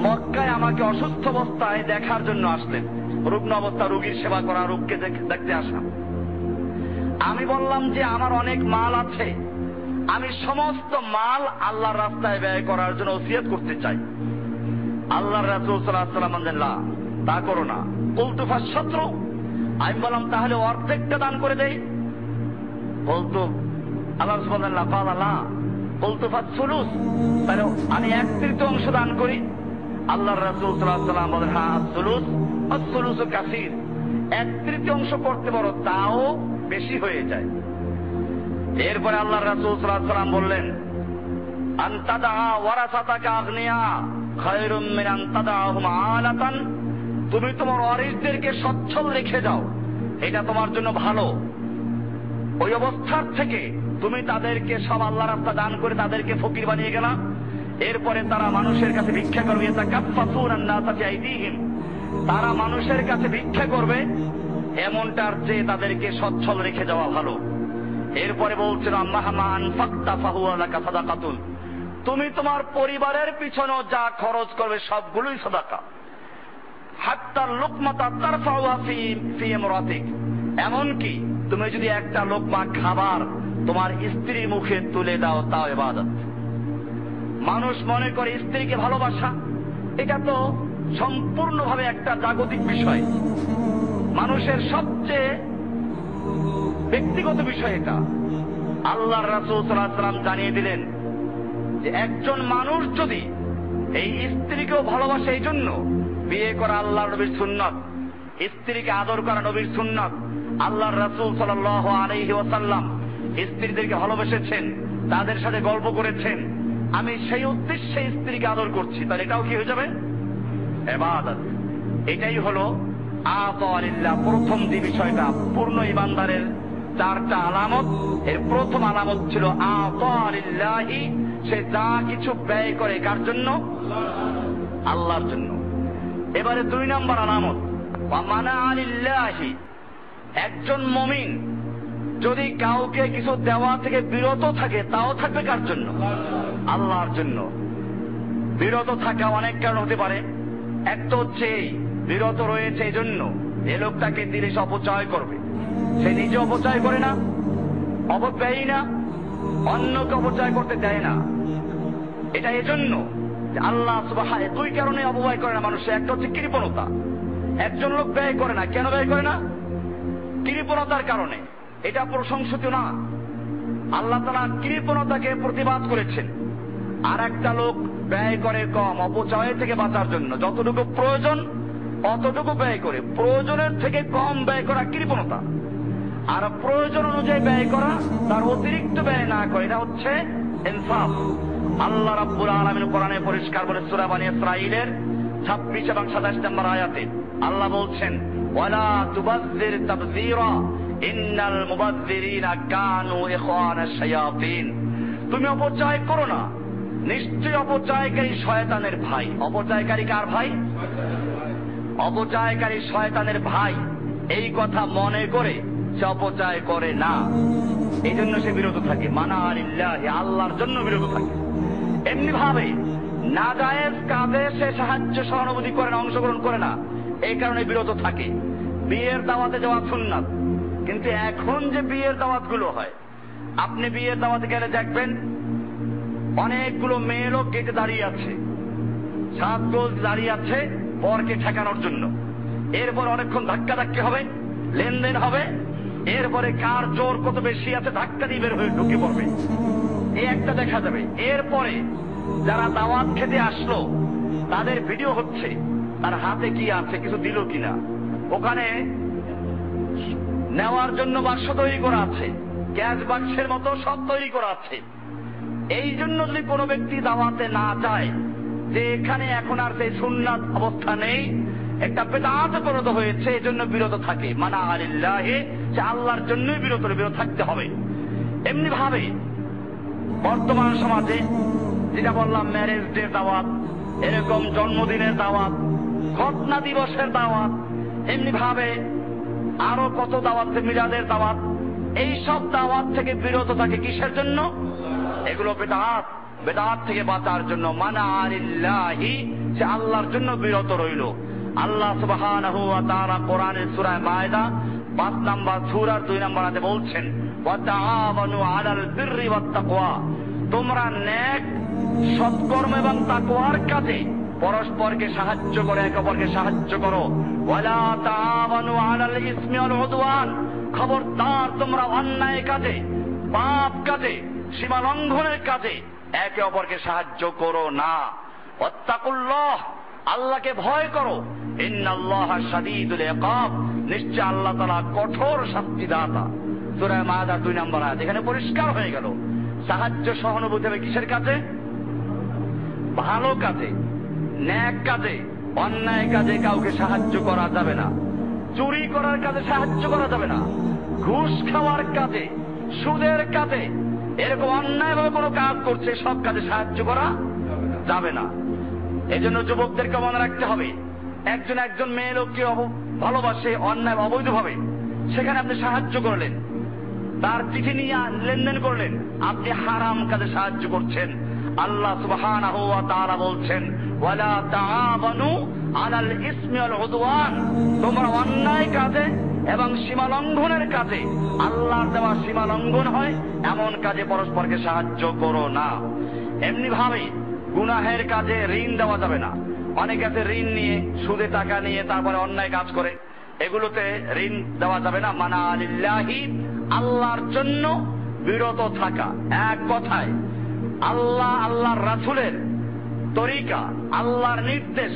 মক্কায় আমাকে অসুস্থ অবস্থায় দেখার জন্য আসলেন। রুগ্ন অবস্থা, রোগীর সেবা করা, রোগকে দেখতে আসা। আমি বললাম যে আমার অনেক মাল আছে, আমি সমস্ত মাল আল্লাহর রাস্তায় ব্যয় করার জন্য ওসিয়ত করতে চাই। আল্লাহর রাসূল সাল্লাল্লাহু আলাইহি ওয়াসাল্লাম বললেন, লা, তা করো না। কুলতু ফাশাত্র, আমি বললাম তাহলে অর্ধেকটা দান করে দেই। বলতো আল্লাহ সুবহানাল্লাহ ক্বালা লা, কুলতু ফাসুলুস, তাহলে আমি 1/3 দান করি। আল্লাহর রাসূল সাল্লাল্লাহু আলাইহি ওয়াসাল্লাম বলেন, হ্যাঁ, আসুলুস, আসুলুস কাসীর, 1/3 করতে পারো, তাও বেশি হয়ে যায়। এরপরে আল্লাহর রাসূল সাল্লাল্লাহু আলাইহি ওয়াসাল্লাম বললেন, আনতাদা ওয়ারাসাতাকা আগনিয়া খায়রুম মিন আনতাদাহুম আলাতান, তুমি তোমার ওয়ারিসদেরকে সচ্ছল রেখে যাও, এটা তোমার জন্য ভালো। ওই অবস্থার থেকে তুমি তাদেরকে সব আল্লাহর রাস্তা দান করে তাদেরকে ফকির বানিয়ে গেলা। এরপরে তারা মানুষের কাছে ভিক্ষা করবে, তারা মানুষের কাছে ভিক্ষা করবে, এমনটার চেয়ে তাদেরকে সচ্ছল রেখে যাওয়া ভালো। এরপরে বলছিল তুমি তোমার পরিবারের পিছনে যা খরচ করবে সবগুলোই সাদাকা। হাত্তার লোকমাতা তার এমনকি তুমি যদি একটা লোকমা খাবার তোমার স্ত্রীর মুখে তুলে দাও তাও ইবাদত। মানুষ মনে করে স্ত্রীকে ভালোবাসা, এটা তো সম্পূর্ণভাবে একটা জাগতিক বিষয়, মানুষের সবচেয়ে ব্যক্তিগত বিষয় এটা। আল্লাহর রাসূল সাল্লাল্লাহু আলাইহি ওয়াসাল্লাম জানিয়ে দিলেন যে একজন মানুষ যদি এই স্ত্রীকেও ভালোবাসে, এই জন্য বিয়ে করা আল্লাহর নবীর সুন্নাত, স্ত্রীকে আদর করা নবীর সুন্নাত। আল্লাহর রাসূল সাল্লাল্লাহু আলাইহি ওয়াসাল্লাম স্ত্রীদেরকে ভালোবেসেছেন, তাদের সাথে গল্প করেছেন। আমি সেই উদ্দেশ্যে স্ত্রীকে আদর করছি, তাহলে এটাও কি হয়ে যাবে? ইবাদত। এটাই হলো আতা লিল্লাহ, প্রথম যে বিষয়টা পূর্ণ ইমানদারের চারটা আলামত। এর প্রথম আলামত ছিল আতা লিল্লাহি, সে যা কিছু ব্যয় করে কার জন্য? আল্লাহর জন্য। এবারে 2 নম্বর আলামত ওয়া মানা লিল্লাহি, একজন মুমিন যদি কাউকে কিছু দেওয়া থেকে বিরত থাকে তাও থাকবে কার জন্য? আল্লাহর জন্য। বিরত থাকা অনেক কারণ হতে পারে। একটা হচ্ছে বিরত রয়েছে এই জন্য এ লোকটাকে দিলে সে অপচয় করবে, সে নিজে অপচয় করে না, অপব্যয়ী না, অন্যকে অপচয় করতে দেয় না। এটা এজন্য যে আল্লাহ সুবহানাহু, 2 কারণে অপব্যয় করে না মানুষ। একটা হচ্ছে কৃপণতা। একজন লোক ব্যয় করে না, কেন ব্যয় করে না? কৃপণতার কারণে। এটা প্রশংসিত না, আল্লাহ তাআলা কৃপণতাকে প্রতিবাদ করেছেন। আর একটা লোক ব্যয় করে কম, অপচয় থেকে বাঁচার জন্য যতটুকু প্রয়োজন অতটুকু ব্যয় করে, প্রয়োজনের থেকে কম ব্যয় করা কৃপণতা। আর প্রয়োজন অনুযায়ী ব্যয় করা, তার অতিরিক্ত ব্যয় না করে, এটা হচ্ছে ইনসাফ। আল্লাহ রাব্বুল আলামিন কোরআনে পরিষ্কার বলে সূরা বনী ইসরাঈলের 26 এবং 27 নম্বর আয়াতে আল্লাহ বলছেন, ওয়ালা তুবাযযির তাবযীরা ইন্নাল মুবাযযিরিনা কানু ইখওয়ানাশ শায়াতিন। তুমি অপচয় করো না, নিশ্চয়ই অপচয়কারী শয়তানের ভাই। অপচয়কারী কার ভাই? অপচয়কারী শয়তানের ভাই। এই কথা মনে করে সে অপচয় করে না, এই জন্য সে বিরত থাকে। মানা লিল্লাহি, আল্লাহর জন্য বিরত থাকে। এমনি ভাবে নাজায়েজ কাজে সে সাহায্য সহানুভূতি করে না, অংশগ্রহণ করে না, এই কারণে বিরত থাকে। বিয়ের দাওয়াতে যাওয়া সুন্নাত, কিন্তু এখন যে বিয়ের দাওয়াত গুলো হয়, আপনি বিয়ের দাওয়াতে গেলে দেখবেন অনেকগুলো মেয়ে লোক গেটে দাঁড়িয়ে আছে, 7 গোল দাঁড়িয়ে আছে বরকে ঠেকানোর জন্য। এরপর অনেকক্ষণ ধাক্কাধাক্কি হবে, লেনদেন হবে, এরপরে কার জোর কত বেশি আছে ধাক্কা দিয়ে বের হয়ে ঢুকে পড়বে, এই একটা দেখা যাবে। এরপরে যারা দাওয়াত খেতে আসলো তাদের ভিডিও হচ্ছে, তার হাতে কি আছে, কিছু দিল কিনা। ওখানে নেওয়ার জন্য বাক্স তৈরি করা আছে, ক্যাশ বাক্সের মতো সব তৈরি করা আছে। এই জন্য যদি কোনো ব্যক্তি দাওয়াতে না যায় যে এখানে এখন আর সেই সুন্নাত অবস্থা নেই, একটা বেদাতে পরিণত হয়েছে, এই জন্য বিরত থাকে। মানা লিল্লাহি, সে আল্লাহর জন্যই বিরত থাকতে হবে। এমনি ভাবে বর্তমান সমাজে যেটা বললাম, ম্যারেজ ডে দাওয়াত, এরকম জন্মদিনের দাওয়াত, ঘটনা দিবসের দাওয়াত, এমনি ভাবে আরো কত দাওয়াত, মিলাদের দাওয়াত, এই সব দাওয়াত থেকে বিরত থাকে। কিসের জন্য? এগুলো বেদাত, বেদাত থেকে বাঁচার জন্য। মানা লিল্লাহি, সে আল্লাহর জন্য বিরত রইল। আল্লাহ সুবহানাহু ওয়া তাআলা কোরআনের সূরা মায়দা 5 নম্বর সূরার 2 নম্বর আয়াতে বলছেন, ওয়া তাআওয়ানু আলাল বিররি ওয়াত তাকওয়া, তোমরা নেক সৎকর্ম এবং তাকওয়ার কাজে পরস্পরকে সাহায্য করে, একে অপরকে সাহায্য করো। ওয়ালা তাআওয়ানু আলাল ইসমি ওয়াল উদওয়ান, খবরদার তোমরা অন্যায় কাজে, পাপ কাজে, সীমা লঙ্ঘনের কাজে একে অপরকে সাহায্য করো না। ওয়াত্তাকুল্লাহ, আল্লাহকে ভয় করো। ইন্নাল্লাহা শাদীদুল ইকাব, নিশ্চয় আল্লাহ তাআলা কঠোর শাস্তিদাতা। সূরা মায়দা 2 নম্বর আয়াত। এখানে পরিষ্কার হয়ে গেল সাহায্য সহানুভূতি হবে কিসের কাজে? ভালো কাজে, ন্যাক কাজে। অন্যায় কাজে কাউকে সাহায্য করা যাবে না, চুরি করার কাজে সাহায্য করা যাবে না, ঘুষ খাওয়ার কাজে সুদের কাজে এরকম অন্যায়ভাবে কোনো কাজ করছে, সব কাজে সাহায্য করা যাবে না। এজন্য যুবকদেরকে মনে রাখতে হবে, একজন মেয়ে লোককে ভালোবাসে অন্যায় অবৈধভাবে, সেখানে আপনি সাহায্য করলেন, তার চিঠি নিয়ে লেনদেন করলেন, আপনি হারাম কাজে সাহায্য করছেন। আল্লাহ সুবহানাহু ওয়া তাআলা বলছেন, ওয়ালা তাআবানু আলাল ইসমি ওয়াল উদওয়ান, তোমরা অন্যায় কাজে এবং সীমা লঙ্ঘনের কাজে, আল্লাহর দেওয়া সীমা লঙ্ঘন হয় এমন কাজে পরস্পরকে সাহায্য করো না। এমনি ভাবে গুনাহের কাজে ঋণ দেওয়া যাবে না। অনেক আছে ঋণ নিয়ে, সুদে টাকা নিয়ে তারপরে অন্যায় কাজ করে, এগুলোতে ঋণ দেওয়া যাবে না। মানা লিল্লাহি, আল্লাহর জন্য বিরত থাকা। এক কথায় আল্লাহর রাসূলের তরিকা, আল্লাহর নির্দেশ,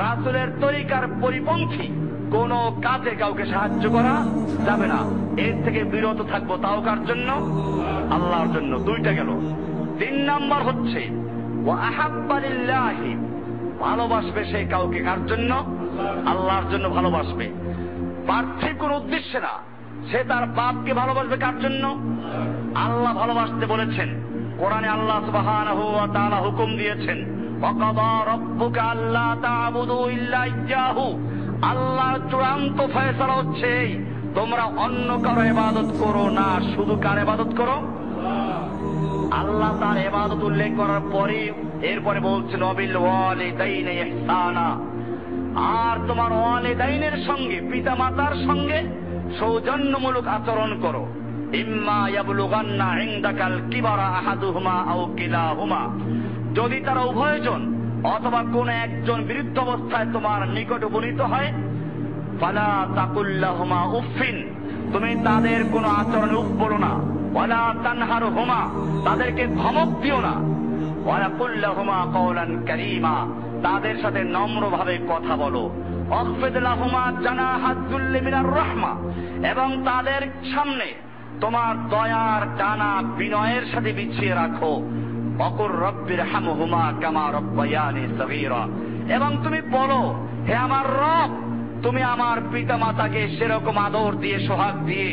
রাসূলের তরিকার পরিপন্থী কোন কাজে কাউকে সাহায্য করা যাবে না। এর থেকে বিরত থাকবো, তাও কার জন্য? আল্লাহর জন্য। দুইটা গেল। 3 নাম্বার হচ্ছে ওয়া আহাব্বা লিল্লাহি, ভালোবাসবে সে কাউকে কার জন্য? আল্লাহর জন্য ভালোবাসবে, পার্থিব কোন উদ্দেশ্যে না। সে তার বাপকে ভালোবাসবে কার জন্য? আল্লাহ ভালোবাসতে বলেছেন। কোরআনে আল্লাহ সুবহানাহু ওয়া তাআলা হুকুম দিয়েছেন, ওয়াকাদা রাব্বুকা আল্লা তা'বুদু ইল্লা ইয়্যাহু, আল্লাহর চূড়ান্ত ফয়সালা হচ্ছে তোমরা অন্য কারো ইবাদত করো না, শুধু কার ইবাদত করো? আল্লাহ তার ইবাদত উল্লেখ করার পরে এরপরে বলছেন ওয়াবিল ওয়ালিদাইনি ইহসানা, আর তোমার ওয়ালিদাইনের সঙ্গে, পিতা মাতার সঙ্গে সৌজন্যমূলক আচরণ করো। ইম্মা ইয়াবলুগান্না ইনদাকাল কিবারা আহাদুহুমা আও কিলাহুমা, যদি তারা উভয়জন অথবা কোন একজন বিরুদ্ধ অবস্থায় তোমার নিকট উপনীত হয়, ফালা তাকুল্লাহুমা উফিন, তুমি তাদের কোন আচরণে উফ বলো না। ওয়ালা তানহারহুমা, তাদেরকে ধমক দিও না। ওয়ালা কুল্লাহুমা কওলান কারীমা, তাদের সাথে নম্রভাবে কথা বলো। ওয়াখফিদ লাহুমা জানাহাদ যুল্লি মিনার রাহমা, এবং তাদের সামনে তোমার দয়ার ডানা বিনয়ের সাথে বিছিয়ে রাখো। ওয়াকুর রাব্বিরহামহুমা কামা রাব্বায়ানি সগীরা, এবং তুমি বলো, হে আমার রব, তুমি আমার পিতা মাতাকে সেরকম আদর দিয়ে, সোহাগ দিয়ে,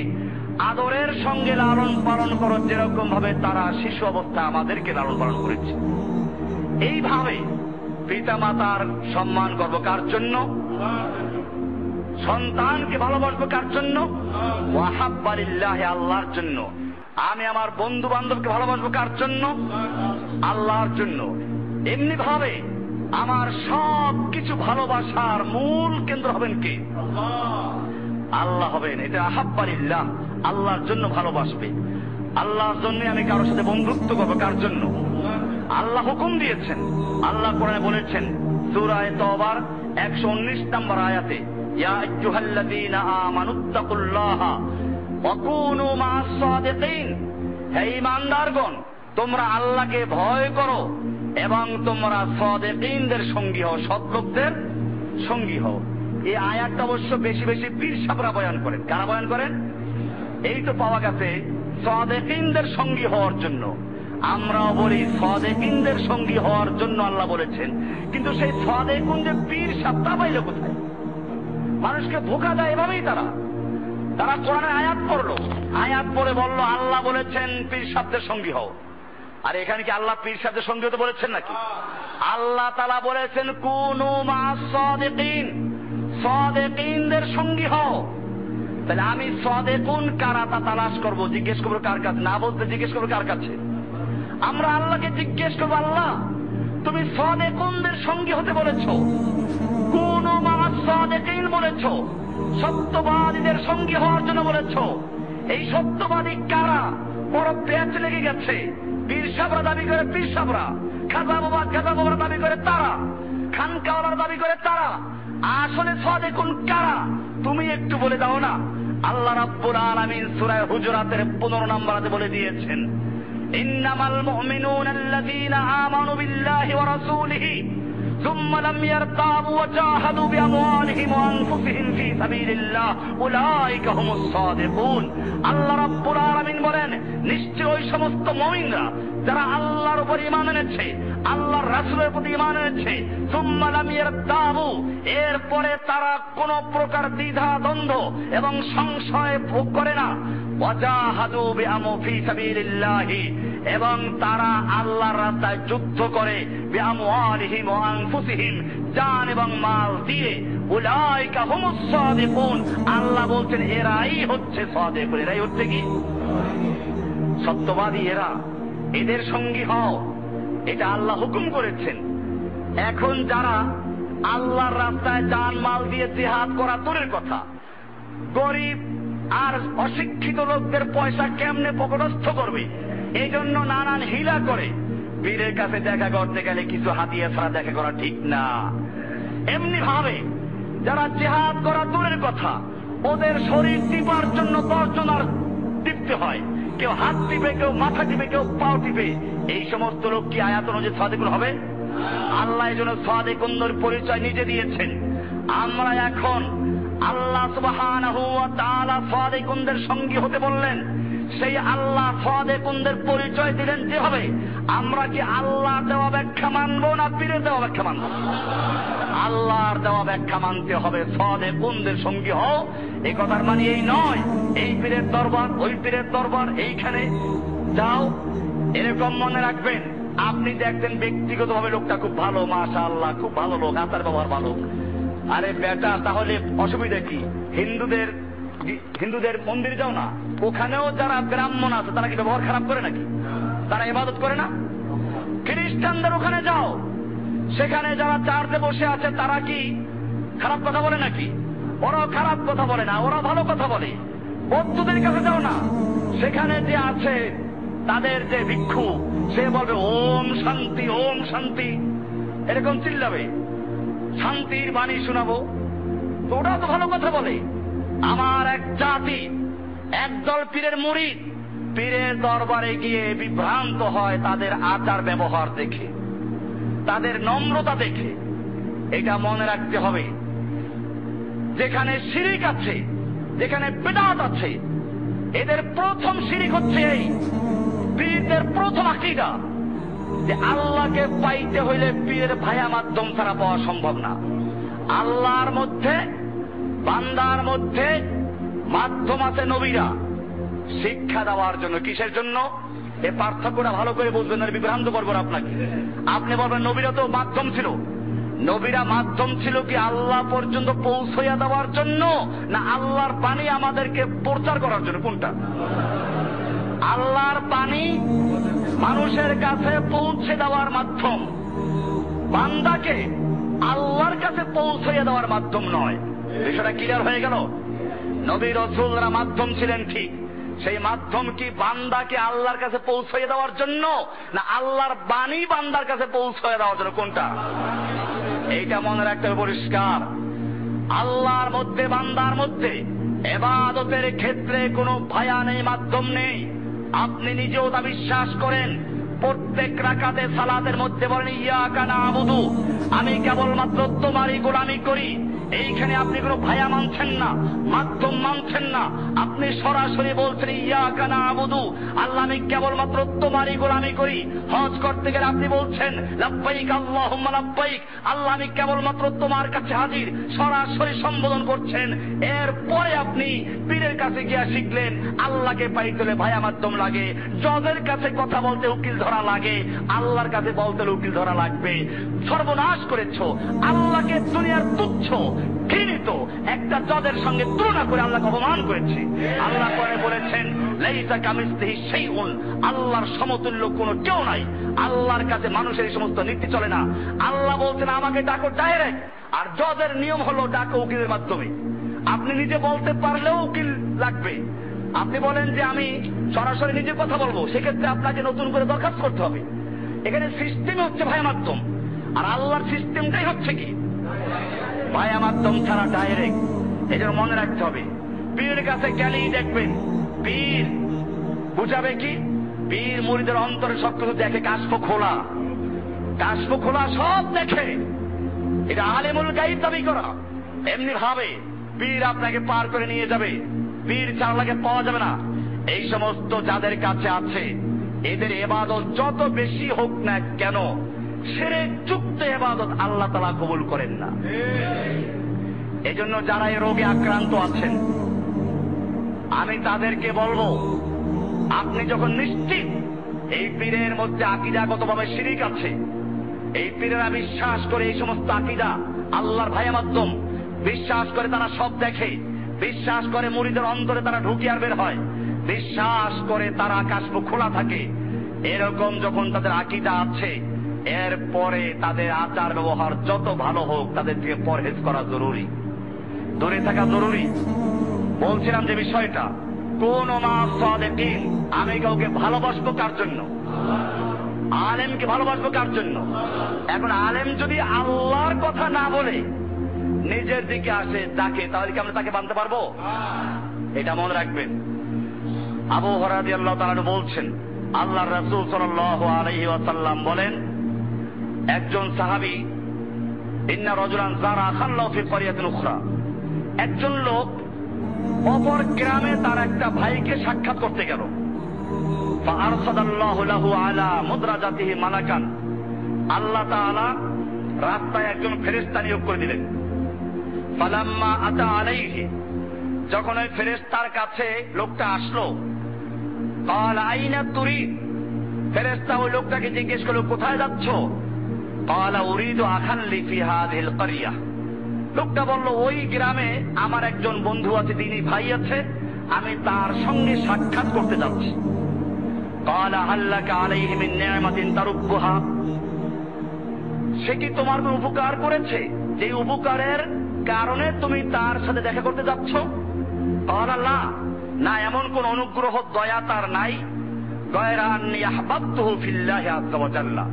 আদরের সঙ্গে লালন পালন করো যেরকম ভাবে তারা শিশু অবস্থায় আমাদেরকে লালন পালন করেছে। এইভাবে পিতা মাতার সম্মান করবো কার জন্য? সন্তানকে ভালোবাসবো কার জন্য? ওয়াহাব্বা লিল্লাহি, আল্লাহর জন্য। আমি আমার বন্ধু বান্ধবকে ভালোবাসবো কার জন্য? আল্লাহর জন্য। এমনি ভাবে আমার সব কিছু ভালোবাসার মূল কেন্দ্র হবেন কে? আল্লাহ হবেন। এটা আহাব্বা লিল্লাহ, আল্লাহর জন্য ভালোবাসবে। আল্লাহর জন্য আমি কারোর সাথে বন্ধুত্ব করবো কার জন্য? আল্লাহ হুকুম দিয়েছেন। আল্লাহ কোরআনে বলেছেন সূরা তাওবার 119 নম্বর আয়াতে, ইয়া আইয়ুহাল্লাযীনা আমানুত্তাকুল্লাহা ওয়া কুনু মা'আস সাদিকিন, হে ঈমানদারগণ, তোমরা আল্লাহকে ভয় করো এবং তোমরা সাদিকিনদের সঙ্গী হও, সৎলোকদের সঙ্গী হও। এই আয়াতটা অবশ্য বেশি বেশি পীর সাহেবরা বয়ান করেন। কারা বয়ান করেন? এই তো পাওয়া গেছে সাদিকিনদের সঙ্গী হওয়ার জন্য। আমরাও বলি সাদিকিনদের সঙ্গী হওয়ার জন্য আল্লাহ বলেছেন, কিন্তু সেই সাদিকুন যে পীর সাহেব, তা পাইল কোথায়? মানুষকে ধোঁকা দেয় এভাবেই তারা কোরআনের আয়াত পড়লো, আয়াত পড়ে বলল আল্লাহ বলেছেন পীর সাহেবদের সঙ্গী হও। আর এখানে কি আল্লাহ পীর সাহেবদের সঙ্গী হতে বলেছেন নাকি? আল্লাহ তাআলা বলেছেন কুনু মা'আস সাদিকিন, সাদিকিনদের সঙ্গী হও। তাহলে আমি সাদিকুন কারা তা তালাশ করবো, জিজ্ঞেস করবো কার কাছে? না বলতে জিজ্ঞেস করবো কার কাছে? আমরা আল্লাহকে জিজ্ঞেস করবো, আল্লাহ তুমি সাদিকুনদের সঙ্গী হতে বলেছো, কুনু মা'আস সাদিকিন বলেছো, সত্যবাদীদের সঙ্গী হওয়ার জন্য বলেছো। এই সত্যবাদী কারা? বড় পেঁচ লেগে গেছে। পীর সাহেবরা দাবি করে পীর সাহেবরা, খাজা বাবার দাবি করে তারা, খানকাওয়ালার দাবি করে তারা। আসলে সাদিকুন কারা তুমি একটু বলে দাও না। আল্লাহ রাব্বুল আলামিন সূরা হুজুরাতের 15 নম্বর আয়াতে বলে দিয়েছেন, ইন্নামাল মুমিনুনা আল্লাযীনা আমানু বিল্লাহি ওয়া রাসূলিহি সুম্মা লাম ইয়ারতাবু ওয়া জাহাদু বিআমওয়ালিহিম ওয়া আনফুসিহিম ফী সাবিলিল্লাহ উলাইকা হুমুস সাদিকুন। আল্লাহ রাব্বুল আলামিন বলেন, নিশ্চয় ওই সমস্ত মুমিনরা যারা আল্লাহর উপর ঈমান এনেছে, আল্লাহর রাসূলের প্রতি ঈমান এনেছে, সুম্মা লাম ইয়ারতাবু, এরপরে তারা কোন প্রকার দ্বিধা দ্বন্দ্ব এবং সংশয় ভোগ করে না, ওয়াজাহাদু বিআমওয়ালিহিম ফি সাবিলিল্লাহি, এবং তারা আল্লাহর রাস্তায় যুদ্ধ করে বিআমওয়ালিহিম ওয়া আনফুসিহিম, জান এবং মাল দিয়ে। উলাইকা হুমুস সাদিকুন, আল্লাহ বলছেন এরাই হচ্ছে সাদিকুন। এরাই হচ্ছে কি? সত্যবাদী। এরা, এদের সঙ্গী হও, এটা আল্লাহ হুকুম করেছেন। এখন যারা আল্লাহর রাস্তায় জান মাল দিয়ে জিহাদ করা দূরের কথা, গরিব আর অশিক্ষিত লোকদের পয়সা কেমনে পকড়স্থ করবে, এই জন্য নানান হিলা করে। পীরের কাছে দেখা করতে গেলে কিছু হাতিয়ে ছাড়া দেখা করা ঠিক না। এমনি ভাবে যারা জিহাদ করা দূরের কথা, ওদের শরীর টিপার জন্য 10 জন আর টিপতে হয়। কেউ হাত টিপে, কেউ মাথা টিপে, কেউ পাও টিপে। এই সমস্ত লোক কি আয়াত অনুযায়ী সাদিকুন হবে? আল্লাহ এই জন্য সাদিকুনদের পরিচয় নিজে দিয়েছেন। আমরা এখন আল্লাহ সুবহানাহু ওয়া তাআলা সাদিকুনদের সঙ্গী হতে বললেন, সেই আল্লাহ সাদিকুনদের পরিচয় দিলেন যেভাবে, আমরা কি আল্লাহর দেওয়া ব্যাখ্যা মানবো না পীরের দেওয়া ব্যাখ্যা মানবো? আল্লাহর দেওয়া ব্যাখ্যা মানতে হবে। সাদিকুনদের সঙ্গী হও, এই কথার মানে এই নয় এই পীরের দরবার, ওই পীরের দরবার, এইখানে যাও, এরকম মনে রাখবেন। আপনি দেখতেন ব্যক্তিগতভাবে লোকটা খুব ভালো, মাশাআল্লাহ খুব ভালো লোক, আচার ব্যবহার ভালো। আরে বেটা, তাহলে অসুবিধা কি? হিন্দুদের মন্দিরে যাও না, ওখানেও যারা ব্রাহ্মণ আছে তারা কি ব্যবহার খারাপ করে নাকি? তারা ইবাদত করে না? খ্রিস্টানদের ওখানে যাও, সেখানে যারা চার্চে বসে আছে তারা কি খারাপ কথা বলে নাকি? ওরাও খারাপ কথা বলে না, ওরা ভালো কথা বলে। বৌদ্ধদের কাছে যাও না, সেখানে যে আছে তাদের যে ভিক্ষু, সে বলবে ওম শান্তি, ওম শান্তি, এরকম চিল্লাবে, শান্তির বাণী শোনাবো। তো ওরাও তো ভালো কথা বলে। আমার এক জাতি, একদল পীরের মুরিদ পীরের দরবারে গিয়ে বিভ্রান্ত হয় তাদের আচার ব্যবহার দেখে, তাদের নম্রতা দেখে। এটা মনে রাখতে হবে, যেখানে শিরিক আছে, যেখানে বিদআত আছে, এদের প্রথম শিরিক হচ্ছে এই পীরদের প্রথম আকীদা যে আল্লাহকে পাইতে হইলে পীরের ভায়া মাধ্যম ছাড়া পাওয়া সম্ভব না। আল্লাহর মধ্যে, বান্দার মধ্যে মাধ্যম আছে নবীরা, শিক্ষা দেওয়ার জন্য। কিসের জন্য? এ পার্থক্যটা ভালো করে বুঝবেন, বিভ্রান্ত করবো আপনাকে। আপনি বলবেন নবীরা তো মাধ্যম ছিল। নবীরা মাধ্যম ছিল কি আল্লাহ পর্যন্ত পৌঁছাইয়া দেওয়ার জন্য, না আল্লাহর বাণী আমাদেরকে প্রচার করার জন্য? কোনটা? আল্লাহর বাণী মানুষের কাছে পৌঁছে দেওয়ার মাধ্যম, বান্দাকে আল্লাহর কাছে পৌঁছাইয়া দেওয়ার মাধ্যম নয়। বিষয়টা ক্লিয়ার হয়ে গেল? নবী রাসূলরা মাধ্যম ছিলেন ঠিক, সেই মাধ্যম কি বান্দাকে আল্লাহর কাছে পৌঁছাইয়া দেওয়ার জন্য, না আল্লাহর বাণী বান্দার কাছে পৌঁছাইয়া দেওয়ার জন্য? কোনটা? এইটা মনে রাখতে হবে পরিষ্কার। আল্লাহর মধ্যে, বান্দার মধ্যে ইবাদতের ক্ষেত্রে কোনো ভায়া নেই, মাধ্যম নেই। আপনি নিজেও তা বিশ্বাস করেন। প্রত্যেক রাকাতে সালাতের মধ্যে বলেন ইয়াকা না'বুদু, আমি কেবলমাত্র তোমারই গোলামি করি। এইখানে আপনি কোনো ভায়া মানছেন না, মাধ্যম মানছেন না, আপনি সরাসরি বলছেন ইয়াকা না'বুদু, আল্লাহ আমি কেবলমাত্র তোমারই গোলামি করি। হজ করতে গেলে আপনি বলছেন লাব্বাইক আল্লাহুম্মা লাব্বাইক, আল্লাহ আমি কেবলমাত্র তোমার কাছে হাজির, সরাসরি সম্বোধন করছেন। এরপরে আপনি পীরের কাছে গিয়া শিখলেন আল্লাহকে পাইতে হলে ভায়া মাধ্যম লাগে, জজের কাছে কথা বলতে উকিল ধরা লাগে, আল্লাহর কাছে বলতে উকিল ধরা লাগবে। সর্বনাশ করেছ। আল্লাহকে দুনিয়ার তুচ্ছ ঘৃণিত একটা জজের সঙ্গে তুলনা করে আল্লাহকে অপমান করেছে। আল্লাহ কোরআনে বলেছেন লাইসা কামিসলিহি শাইউন, আল্লাহর সমতুল্য কোনো কেউ নাই। আল্লাহর কাছে মানুষের এই সমস্ত নীতি চলে না। আল্লাহ বলছেন আমাকে ডাকো ডাইরেক্ট, আর জজের নিয়ম হলো ডাকো উকিলের মাধ্যমে। আপনি নিজে বলতে পারলেও উকিল লাগবে। আপনি বলেন যে আমি সরাসরি নিজে কথা বলবো, সেক্ষেত্রে আপনাকে নতুন করে দরখাস্ত করতে হবে। এখানে সিস্টেম হচ্ছে ভায়া মাধ্যম, আর আল্লাহর সিস্টেমটাই হচ্ছে কি ভায়া মাধ্যম ছাড়া ডাইরেক্ট। এই জন্য মনে রাখতে হবে, পীরের কাছে গেলেই দেখবেন পীর বুঝাবে কি, পীর মুরিদের অন্তরে সবকিছু দেখে, কাশফ খোলা, কাশফ খোলা সব দেখে। এটা আলেমুল গায়ব দাবি করা। এমনি ভাবে পীর আপনাকে পার করে নিয়ে যাবে, পীর চালাকে পাওয়া যাবে না। এই সমস্ত যাদের কাছে আছে, এদের ইবাদত যত বেশি হোক না কেন, শিরক যুক্ত ইবাদত আল্লাহ তাআলা কবুল করেন না। এজন্য যারা এই রোগে আক্রান্ত আছেন, আমি তাদেরকে বলবো, আপনি যখন নিশ্চিত এই পীরের মধ্যে আকীদাগতভাবে শিরিক আছে, এই পীরেরা বিশ্বাস করে এই সমস্ত আকীদা আল্লাহর ভাইয়া মাধ্যম, বিশ্বাস করে তারা সব দেখে, বিশ্বাস করে মুরিদের অন্তরে তারা ঢুকি আর বের হয়, বিশ্বাস করে তারা আকাশমুখ খোলা থাকে, এরকম যখন তাদের আকীদা আছে, এরপরে তাদের আচার ব্যবহার যত ভালো হোক তাদের থেকে পরহেজ করা জরুরি, দূরে থাকা জরুরি। বলছিলাম যে বিষয়টা, কোন সাদিকিন, আমি কাউকে ভালোবাসবো কার জন্য? আলেমকে ভালোবাসবো কার জন্য? এখন আলেম যদি আল্লাহর কথা না বলে নিজের দিকে আসে তাকে, তাহলে কি আমরা তাকে মানতে পারবো? এটা মনে রাখবেন। আবু হুরায়রা রাদিয়াল্লাহু তাআলা বলছেন, আল্লাহর রাসূল সাল্লাল্লাহু আলাইহি ওয়াসাল্লাম বলেন, একজন সাহাবী, ইন্না রাজুলান যারা খাল্লাহু ফি ক্বরিয়াতিন উখরা, একজন লোক অপর গ্রামে তার একটা ভাইকে সাক্ষাৎ করতে গেল। ফাআরসাদাল্লাহু লাহু আলা মুদরাজাতিহি মালাকান, আল্লাহ তাআলা রাস্তায় একজন ফেরেশতা নিয়োগ করে দিলেন। ফালাম্মা আতা আলাইহি, যখন ওই ফেরেশতার কাছে লোকটা আসলো, ক্বালা আইনা তুরিদ, ফেরেশতা ওই লোকটাকে জিজ্ঞেস করলো, কোথায় যাচ্ছ? ক্বালা উরিদু আখান লি ফি হাযিহিল ক্বরিয়া, লোকটা বলল, ওই গ্রামে আমার একজন বন্ধু আছে, দিনী ভাই আছে, আমি তার সঙ্গে সাক্ষাৎ করতে যাচ্ছি। ক্বালা হাল্লাকা আলাইহি মিন নি'মাতিন তারুব্বুহা, সে কি তোমার কোনো উপকার করেছে, যে উপকারের কারণে তুমি তার সাথে দেখা করতে যাচ্ছ? ক্বালা লা, না, এমন কোন অনুগ্রহ দয়া তার নাই। গায়রা আন্নী আহবাবতুহু ফিল্লাহি আযজা ওয়া জাল্লা,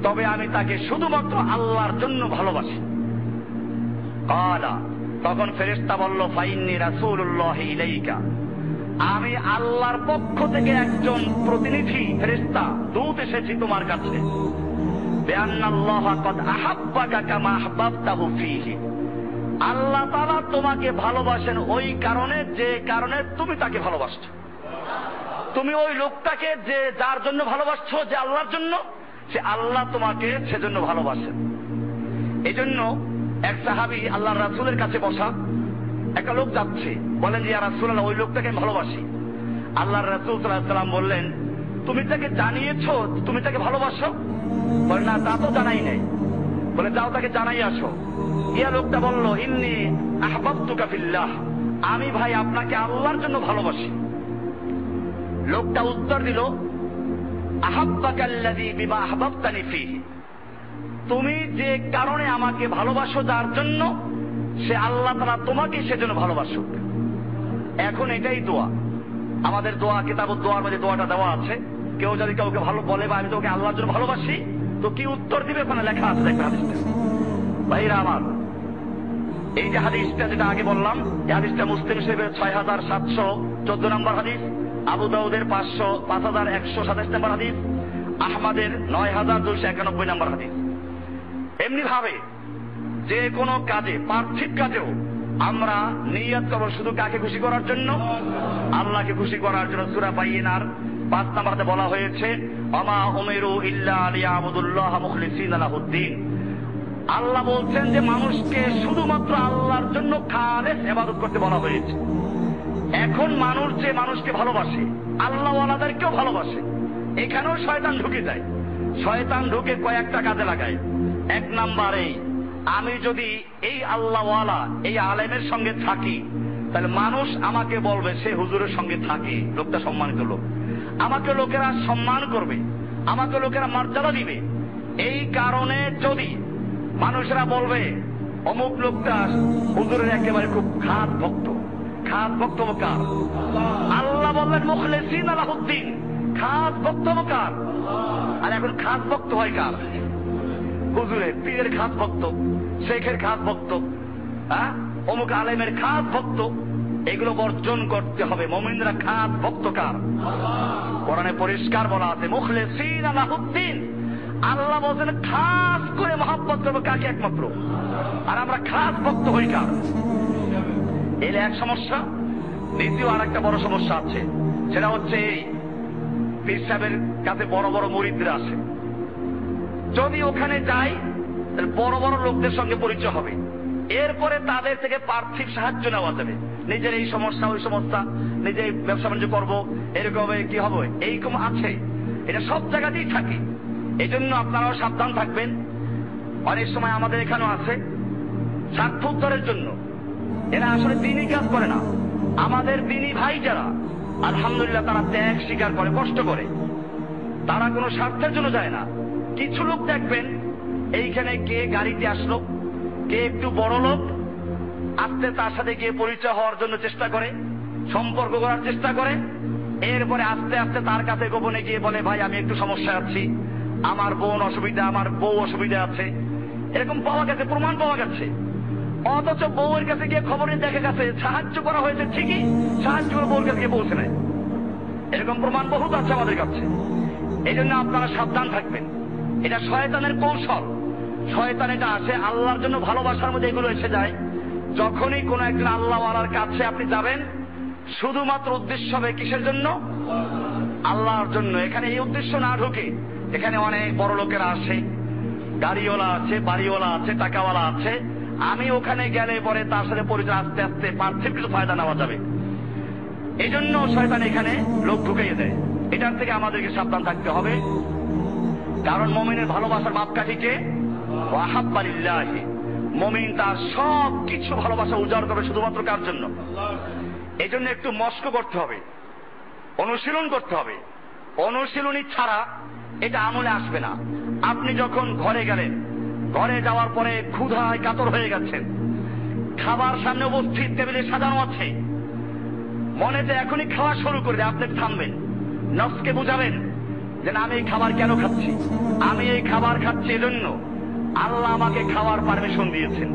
তবে আমি তাকে শুধুমাত্র আল্লাহর জন্য ভালোবাসি। ক্বালা, তখন ফেরেশতা বলল, ফাইন্নী রাসূলুল্লাহি ইলাইকা, আমি আল্লাহর পক্ষ থেকে একজন প্রতিনিধি ফেরেশতা দূত এসেছি তোমার কাছে। বিআন্নাল্লাহা ক্বাদ আহাব্বাকা কামা আহবাবতাহু ফীহি, আল্লাহ তাআলা তোমাকে ভালোবাসেন ওই কারণে যে কারণে তুমি তাকে ভালোবাসছো। তুমি ওই লোকটাকে যে যার জন্য ভালোবাসছো, যে আল্লাহর জন্য, সে আল্লাহ তোমাকে সেজন্য ভালোবাসেন। এজন্য এক সাহাবী আল্লাহর রাসূলের কাছে বসা, একটা লোক যাচ্ছে, বলেন যে ইয়া রাসূলুল্লাহ, ওই লোকটাকে আমি ভালোবাসি। আল্লাহর রাসূল সাল্লাল্লাহু আলাইহি ওয়াসাল্লাম বললেন, তুমি তাকে জানিয়েছো তুমি তাকে ভালোবাসো? বলে, না, তা তো জানাই নাই। বলে, যাও তাকে জানাই আসো। ইয়া লোকটা বলল, ইন্নী আহবাবতুকা ফিল্লাহ, আমি ভাই আপনাকে আল্লাহর জন্য ভালোবাসি। লোকটা উত্তর দিল, আহাব্বাকাল্লাযী বিমা আহবাবতানি ফীহি, তুমি যে কারণে আমাকে ভালোবাসো যার জন্য, সে আল্লাহ তাআলা তোমাকে সেজন্য ভালোবাসুক। এখন এটাই দোয়া, আমাদের দোয়া কিতাবুদ দোয়ার মধ্যে দোয়াটা দেওয়া আছে। কেউ যদি কাউকে ভালো বলে, বা আমি তোকে আল্লাহর জন্য ভালোবাসি, তো কি উত্তর দিবে ওখানে লেখা আছে, দেখবে হাদিসটা। ভাইরা আমার, এই যে হাদিসটা যেটা আগে বললাম, এই হাদিসটা মুসলিম শরীফের 6714 নম্বর হাদিস, আবু দাউদের 5127 নম্বর হাদিস, আহমদের 9291 নম্বর হাদিস। এমনি ভাবে যে কোনো কাজে, পার্থিব কাজেও আমরা নিয়ত করব শুধু কাকে খুশি করার জন্য? আল্লাহকে খুশি করার জন্য। সূরা বাইয়িনার 5 নম্বরে বলা হয়েছে, ওমা উমিরু ইল্লা লিয়াবুদুল্লাহ মুখলিসিনা লাহুদ্দিন, আল্লাহ বলছেন যে মানুষকে শুধুমাত্র আল্লাহর জন্য খালেস ইবাদত করতে বলা হয়েছে। এখন মানুষ যে মানুষকে ভালোবাসে, আল্লাহ ওয়ালাদেরকেও ভালোবাসে, এখানেও শয়তান ঢুকে যায়। শয়তান ঢুকে কয়েকটা কাজে লাগায়। এক নম্বরে, আমি যদি এই আল্লাহ ওয়ালা, এই আলেমের সঙ্গে থাকি, তাহলে মানুষ আমাকে বলবে সে হুজুরের সঙ্গে থাকে, লোকটা সম্মানিত লোক, আমাকে লোকেরা সম্মান করবে, আমাকে লোকেরা মর্যাদা দিবে। এই কারণে যদি মানুষেরা বলবে অমুক লোকটা হুজুরের একেবারে খুব খাস ভক্ত, খাস ভক্ত কার? আল্লাহ বললেন মুখলিসিনা লাহুদ্দিন, খাস ভক্ত কার? আর এখন খাস ভক্ত হয় কার? হুজুরের, পীরের খাস ভক্ত, শেখের খাস ভক্ত, অমুক আলেমের খাস ভক্ত। এগুলো বর্জন করতে হবে। মুমিনরা খাস ভক্ত কার? কোরআনে পরিষ্কার বলা আছে মুখলিসিনা লাহুদ্দিন। আল্লাহ বলছেন খাস করে মহব্বত করবো কাকে? একমাত্র। আর আমরা খাস ভক্ত হই কার? এর এক সমস্যা। দ্বিতীয় আর একটা বড় সমস্যা আছে, সেটা হচ্ছে এই পীর সাহেবের কাছে বড় বড় মুরিদরা আসে। যদি ওখানে যাই, বড় বড় লোকদের সঙ্গে পরিচয় হবে, এরপরে তাদের থেকে পার্থিব সাহায্য নেওয়া যাবে। নিজের এই সমস্যা ওই সমস্যা, নিজে ব্যবসা বাণিজ্য করবো, এরকম কি হবে, এইরকম আছে, এটা সব জায়গাতেই থাকে। এই জন্য আপনারাও সাবধান থাকবেন। অনেক সময় আমাদের এখানেও আছে স্বার্থ উদ্ধারের জন্য, এরা আসলে দিনই কাজ করে না। আমাদের দিনই ভাই যারা, আলহামদুলিল্লাহ, তারা ত্যাগ স্বীকার করে, কষ্ট করে, তারা কোনো স্বার্থের জন্য যায় না। কিছু লোক দেখবেন এইখানে কে গাড়িতে আসলো, কে একটু বড় লোক, আস্তে তার সাথে গিয়ে পরিচয় হওয়ার জন্য চেষ্টা করে, সম্পর্ক করার চেষ্টা করে, এরপরে আস্তে আস্তে তার কাছে গোপনে গিয়ে বলে, ভাই আমি একটু সমস্যা আছি, আমার বোন অসুবিধা, আমার বউ অসুবিধা আছে। এরকম পাওয়া গেছে, প্রমাণ পাওয়া গেছে। অথচ বউয়ের কাছে গিয়ে খবর নিয়ে দেখা গেছে সাহায্য করা হয়েছে ঠিকই, সাহায্য করে বউর কাছে গিয়ে পৌঁছে নেয়। এরকম প্রমাণ বহুত আছে আমাদের কাছে। এই জন্য আপনারা সাবধান থাকবেন। এটা শয়তানের কৌশল। শয়তান এটা আসে আল্লাহর জন্য ভালোবাসার মধ্যে এগুলো এসে যায়। যখনই কোন একজন আল্লাহওয়ালার কাছে আপনি যাবেন, শুধুমাত্র উদ্দেশ্য হবে কিসের জন্য? আল্লাহর জন্য। এখানে এই উদ্দেশ্য না ঢুকে, এখানে অনেক বড় লোকেরা আসে, গাড়িওয়ালা আছে, বাড়িওয়ালা আছে, টাকাওয়ালা আছে, আমি ওখানে গেলে পরে তার সাথে পরিচয় আস্তে আস্তে পার্থিব কিছু ফায়দা নেওয়া যাবে। এই জন্য শয়তান এখানে লোক ঢুকিয়ে দেয়। এটার থেকে আমাদেরকে সাবধান থাকতে হবে। কারণ মুমিনের ভালোবাসার মাপকাঠিকে ওয়াহাব্বা লিল্লাহি, মুমিন তার সব কিছু ভালোবাসা উজাড় করবে শুধুমাত্র কার জন্য? এই জন্য একটু মস্ক করতে হবে, অনুশীলন করতে হবে। অনুশীলনী ছাড়া এটা আমলে আসবে না। আপনি যখন ঘরে গেলেন, ঘরে যাওয়ার পরে ক্ষুধায় কাতর হয়ে গেছেন, খাবার সামনে উপস্থিত, টেবিলে সাজানো আছে, মনেতে এখনই খাওয়া শুরু করে দেয়, আপনি থামবেন, নফসকে বুঝাবেন যে না, আমি এই খাবার কেন খাচ্ছি? আমি এই খাবার খাচ্ছি এজন্য আল্লাহ আমাকে খাওয়ার পারমিশন দিয়েছেন।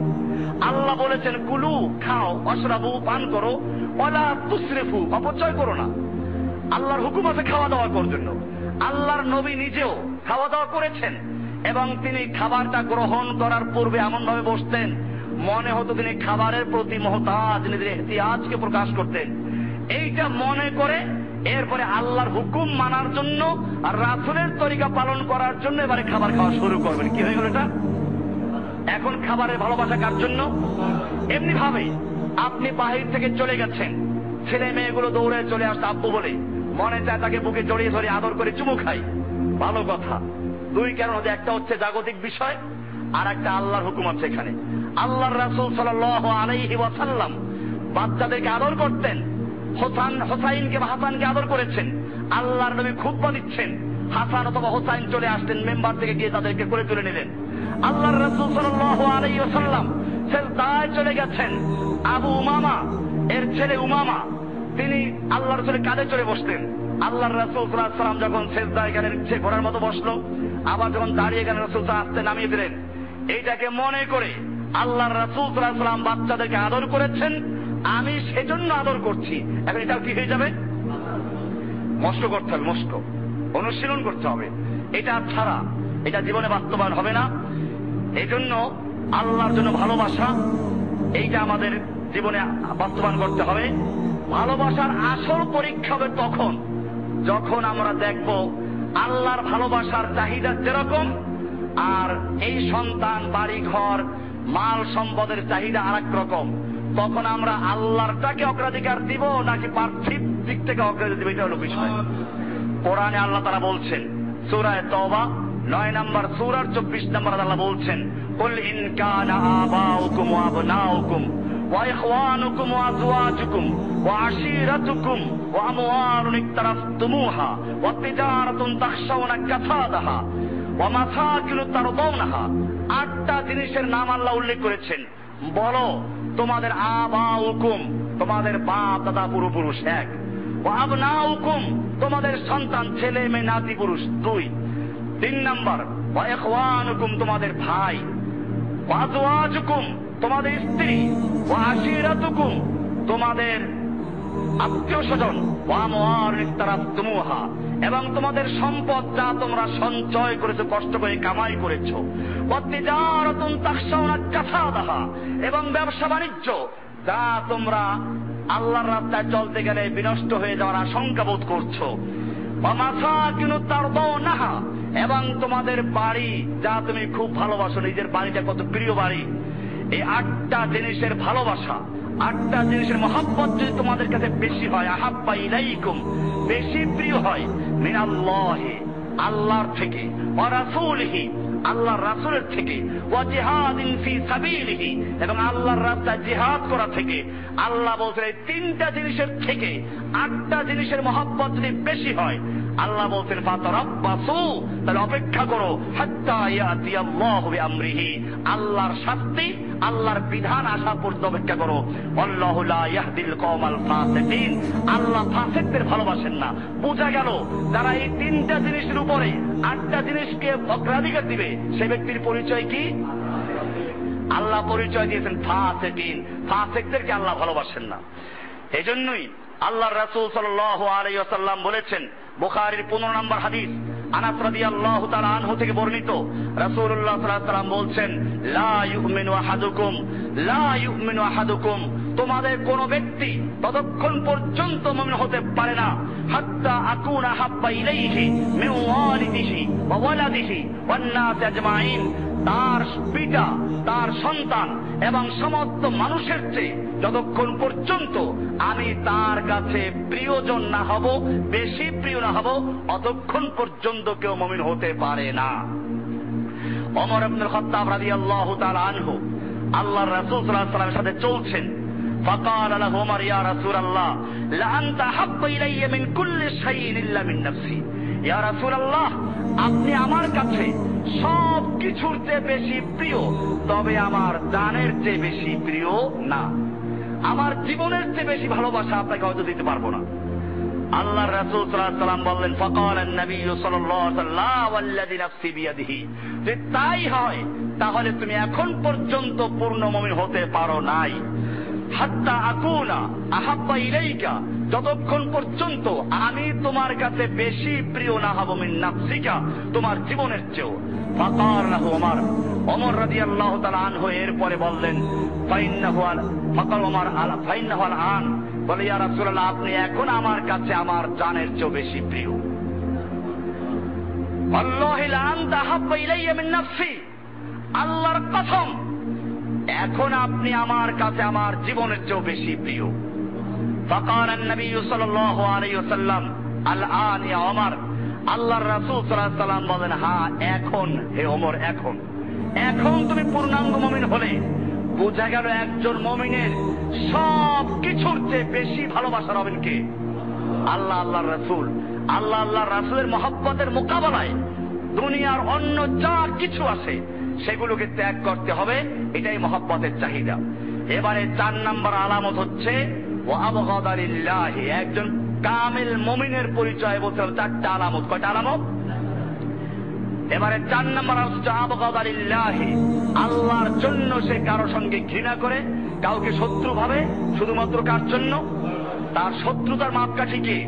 আল্লাহ বলেছেন কুলু, খাও, অশরাবু, পান করো, ওয়ালা তুসরিফু, অপচয় করো না। আল্লাহর হুকুম আছে খাওয়া দাওয়া করার জন্য। আল্লাহর নবী নিজেও খাওয়া দাওয়া করেছেন এবং তিনি খাবারটা গ্রহণ করার পূর্বে এমন ভাবে বসতেন মনে হতো তিনি খাবারের প্রতি মহতাজ, নিজের ইহতিয়াজকে প্রকাশ করতেন। এইটা মনে করে এরপরে আল্লাহর হুকুম মানার জন্য আর রাসূলের তরিকা পালন করার জন্য এবারে খাবার খাওয়া শুরু করবেন। কি হয়ে গেল এটা? এখন খাবারের ভালোবাসা কার জন্য? এমনি ভাবে আপনি বাহির থেকে চলে গেছেন, ছেলে মেয়েগুলো দৌড়ে চলে আসছে আব্বু বলে, মনে চায় তাকে বুকে জড়িয়ে ধরে আদর করে চুমু খাই, ভালো কথা। দুই কারণ হচ্ছে, একটা হচ্ছে জাগতিক বিষয়, আর একটা আল্লাহর হুকুম আছে এখানে। আল্লাহর রাসূল সাল্লাল্লাহু আলাইহি ওয়াসাল্লাম বাচ্চাদেরকে আদর করতেন, হোসাইনকে বা হাসানকে আদর করেছেন। আল্লাহর নবী খুতবা দিচ্ছেন, হাসান অথবা হোসাইন চলে আসতেন, মেম্বার থেকে গিয়ে তাদেরকে করে তুলে নিলেন। আল্লাহর রাসূল সাল্লাল্লাহু আলাইহি ওয়াসাল্লাম সিজদায় চলে গেছেন, আবু উমামা এর ছেলে উমামা তিনি আল্লাহর রাসূলের কাঁধে চড়ে বসতেন। আল্লাহর রাসূল সাল্লাল্লাহু আলাইহি ওয়াসাল্লাম যখন সিজদায় গেলেন, সে ঘোড়ার মতো বসলো, আবার যখন দাঁড়িয়ে গেলেন রাসূল সাল্লাল্লাহু আলাইহি ওয়াসাল্লাম আস্তে নামিয়ে দিলেন। এইটাকে মনে করে আল্লাহর রাসূল সাল্লাল্লাহু আলাইহি ওয়াসাল্লাম বাচ্চাদেরকে আদর করেছেন, আমি সেজন্য আদর করছি। এখন এটাও কি হয়ে যাবে? মস্ক করতে হবে, মস্ক অনুশীলন করতে হবে। এটা ছাড়া এটা জীবনে বাস্তবায়ন হবে না। এই জন্য আল্লাহর জন্য ভালোবাসা, এইটা আমাদের জীবনে বাস্তবায়ন করতে হবে। ভালোবাসার আসল পরীক্ষা হবে তখন যখন আমরা দেখব আল্লাহর ভালোবাসার চাহিদা যেরকম, আর এই সন্তান, বাড়ি ঘর, মাল সম্পদের চাহিদা আর এক রকম। তখন আমরা আল্লাহরটাকে অগ্রাধিকার দিব নাকি পার্থিব দিক থেকে অগ্রাধিকার দিব, এটা হলো বিষয়। কোরআনে আল্লাহ তাআলা বলছেন, সূরা তাওবা 9 নম্বর সূরার 24 নম্বর আল্লাহ বলছেন, কুল ইন কানা আবাউকুম ওয়া আবনাউকুম ওয়া ইখওয়ানুকুম ওয়া আযওয়াজুকুম ওয়া আশীরাতুকুম ওয়া আমওয়ালুন ইকতারাফতুমুহা ওয়া তিজারাতুন তাখশাউনা কাসাদাহা ওয়া মাসাকিনু তারদাউনাহা। 8টা জিনিসের নাম আল্লাহ উল্লেখ করেছেন। বলো, তোমাদের আবাউকুম, তোমাদের বাপ দাদা পূর্বপুরুষ 1, ওয়া আবনাউকুম, তোমাদের সন্তান, ছেলে মেয়ে নাতি পুরুষ 2, 3 নম্বর ওয়া ইখওয়ানুকুম, তোমাদের ভাই, ওয়া আযওয়াজুকুম, তোমাদের স্ত্রী, ওয়া আশীরাতুকুম, তোমাদের আত্মীয় স্বজন, ওয়া আমওয়ালুন ইকতারাফতুমুহা, এবং তোমাদের সম্পদ যা তোমরা সঞ্চয় করেছো, কষ্ট করে কামাই করেছো, ওয়া তিজারাতুন তাখশাউনা কাসাদাহা, এবং ব্যবসা বাণিজ্য যা তোমরা আল্লাহর রাস্তায় চলতে গেলে বিনষ্ট হয়ে যাওয়ার আশঙ্কা বোধ করছো, ওয়া মাসাকিনু তারদাউনাহা, এবং তোমাদের বাড়ি যা তুমি খুব ভালোবাসো, নিজের বাড়িটা কত প্রিয় বাড়ি, এই 8টা জিনিসের ভালোবাসা, 8টা জিনিসের মহব্বত যদি তোমাদের কাছে বেশি হয়, আহাব্বা ইলাইকুম, বেশি প্রিয় হয়, মিনাল্লাহি, আল্লাহর থেকে, ওয়া রাসূলিহি, আল্লাহর রাসূলের থেকে, ওয়া জিহাদিন ফি সাবিলিহি, এবং আল্লাহর রাস্তায় জিহাদ করা থেকে, আল্লাহ বলছেন এই 3টা জিনিসের থেকে 8টা জিনিসের মহব্বত যদি বেশি হয়, আল্লাহ বলছেন ফাতারাব্বাসু, তাহলে অপেক্ষা করো, হাত্তা ইয়াতিয়াল্লাহু বিআমরিহি, আল্লাহর শাস্তি, আল্লাহর বিধান আসা পর্যন্ত অপেক্ষা করো। আল্লাহু লা ইয়াহদিল কওমাল ফাসিকিন, আল্লাহ ফাসিকদের ভালোবাসেন না। বোঝা গেল যারা এই 3টা জিনিসের উপরে 8টা জিনিসকে অগ্রাধিকার দিবে, সে ব্যক্তির পরিচয় কি? আল্লাহ পরিচয় দিয়েছেন ফাসিকিন, ফাসিকদেরকে আল্লাহ ভালোবাসেন না। এজন্যই আল্লাহর রাসূল সাল্লাল্লাহু আলাইহি ওয়াসাল্লাম বলেছেন, বুখারীর 15 নম্বর হাদিস, আনাস রাদিয়াল্লাহু তাআলা আনহু থেকে বর্ণিত, রাসূলুল্লাহ সাল্লাল্লাহু আলাইহি ওয়াসাল্লাম বলছেন, লা ইউমিনু আহাদুকুম, লা ইউমিনু আহাদুকুম, তোমাদের কোন ব্যক্তি ততক্ষণ পর্যন্ত মুমিন হতে পারে না, হাত্তা আকুনা হাব্বা ইলাইহি মিন ওয়ালিদিহি ওয়া ওয়ালাদিহি ওয়ান নাস আজমাইন, তার পিতা, তার সন্তান এবং সমস্ত মানুষের চেয়ে যতক্ষণ পর্যন্ত আমি তার কাছে প্রিয়জন না হব, বেশি প্রিয় না হব, অতক্ষণ পর্যন্ত কেউ মুমিন হতে পারে না। ওমর ইবনুল খাত্তাব রাদিয়াল্লাহু তাআলা আনহু আল্লাহর রাসূল সাল্লাল্লাহু আলাইহি ওয়াসাল্লামের সাথে চলছেন। ফাকাল লাহু ওমর, ইয়া রাসূলুল্লাহ, লা আনতা হাব্বা ইলাইয়া মিন কুল্লি শাইইন ইল্লা মিন নাফসি। ইয়া রাসূলুল্লাহ, আপনি আমার কাছে সব কিছুর চেয়ে বেশি প্রিয়, তবে আমার জানের চেয়ে বেশি প্রিয় না। আমার জীবনের চেয়ে বেশি ভালোবাসা আপনাকে হয়তো দিতে পারবো না। আল্লাহর রাসূল সাল্লাল্লাহু আলাইহি ওয়াসাল্লাম বললেন, ফাকালান নবী সাল্লাল্লাহু আলাইহি ওয়াসাল্লাম, ওয়াল্লাযী নাফসি বিয়াদিহি, যে তাই হয় তাহলে তুমি এখন পর্যন্ত পূর্ণ মুমিন হতে পারো নাই। হাত্তা আকুনা আহাব্বা ইলাইকা, যতক্ষণ পর্যন্ত আমি তোমার কাছে বেশি প্রিয় না হব, মিন নাফসিকা, তোমার জীবনের চেয়েও। ফাকাল লাহু ওমর, ওমর রাদিয়াল্লাহু তাআলা আনহু এরপরে বললেন, ফাইন্নাহু আল, ফাকাল ওমর আল ফাইন্নাহু আল আন, বলে, ইয়া রাসূলুল্লাহ, আপনি এখন আমার কাছে আমার জানের চেয়ে বেশি প্রিয়। আল্লাহি লা আনতা আহাব্বা ইলাইয়া মিন নাফসি, আল্লাহর কসম, এখন আপনি আমার কাছে আমার জীবনের চেয়ে বেশি প্রিয়। ফাকাল নবী সাল্লাল্লাহু আলাইহি ওয়াসাল্লাম, আল আন ইয়া ওমর, আল্লাহর রাসূল সাল্লাল্লাহু আলাইহি ওয়াসাল্লাম বলেন, হ্যাঁ এখন হে ওমর, এখন, এখন তুমি পূর্ণাঙ্গ মুমিন হলে। বোঝা গেল একজন মুমিনের সব কিছুর চেয়ে বেশি ভালোবাসা হবেন কে? আল্লাহ, আল্লাহর রাসূল। আল্লাহ, আল্লাহর রাসূলের মহব্বতের মোকাবেলায় দুনিয়ার অন্য যা কিছু আছে সেগুলোকে ত্যাগ করতে হবে, এটাই মহব্বতের চাহিদা। এবারে 4 নম্বর আলামত হচ্ছে ওয়া আবগাদা লিল্লাহি, একজন কামিল মুমিনের পরিচয় বলতে হবে 4টা আলামত। কয়টা আলামত? এবারে 4 নম্বর হচ্ছে আবগাদা লিল্লাহি, আল্লাহর জন্য সে কারো সঙ্গে ঘৃণা করে, কাউকে শত্রু ভাবে, শুধুমাত্র কার জন্য? তার শত্রুতার মাপকাঠি কি?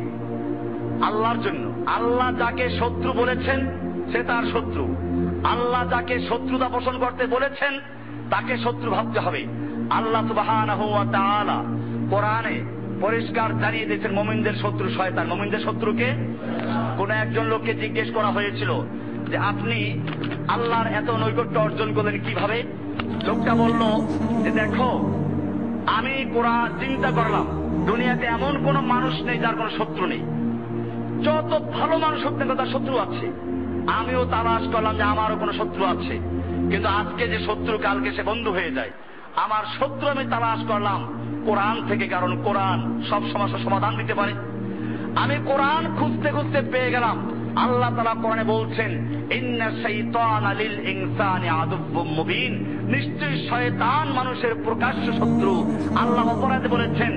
আল্লাহর জন্য। আল্লাহ যাকে শত্রু বলেছেন সে তার শত্রু, আল্লাহ যাকে শত্রুতা পোষণ করতে বলেছেন তাকে শত্রু ভাবতে হবে। আল্লাহ সুবহানাহু ওয়া তাআলা কোরআনে পরিষ্কার জানিয়ে দিয়েছেন মুমিনদের শত্রু শয়তান। মুমিনদের শত্রুকে? কোন একজন লোককে জিজ্ঞেস করা হয়েছিল যে আপনি আল্লাহর এত নৈকট্য অর্জন করলেন কিভাবে? লোকটা বলল যে দেখো, আমি কোরআন চিন্তা করলাম দুনিয়াতে এমন কোন মানুষ নেই যার কোনো শত্রু নেই। যত ভালো মানুষ হোক না তার শত্রু আছে। আমিও তালাশ করলাম যে আমারও কোনো শত্রু আছে, কিন্তু আজকে যে শত্রু কালকে সে বন্ধু হয়ে যায়। আমার শত্রু আমি তালাশ করলাম কোরআন থেকে, কারণ কোরআন সব সমস্যার সমাধান দিতে পারে। আমি কোরআন খুঁজতে খুঁজতে পেয়ে গেলাম আল্লাহ তাআলা কোরআনে বলছেন, ইন্না শাইতানা লিল ইনসানি আদুব্বুম মুবিন, নিশ্চয়ই শয়তান মানুষের প্রকাশ্য শত্রু। আল্লাহ অপরাধে বলেছেন,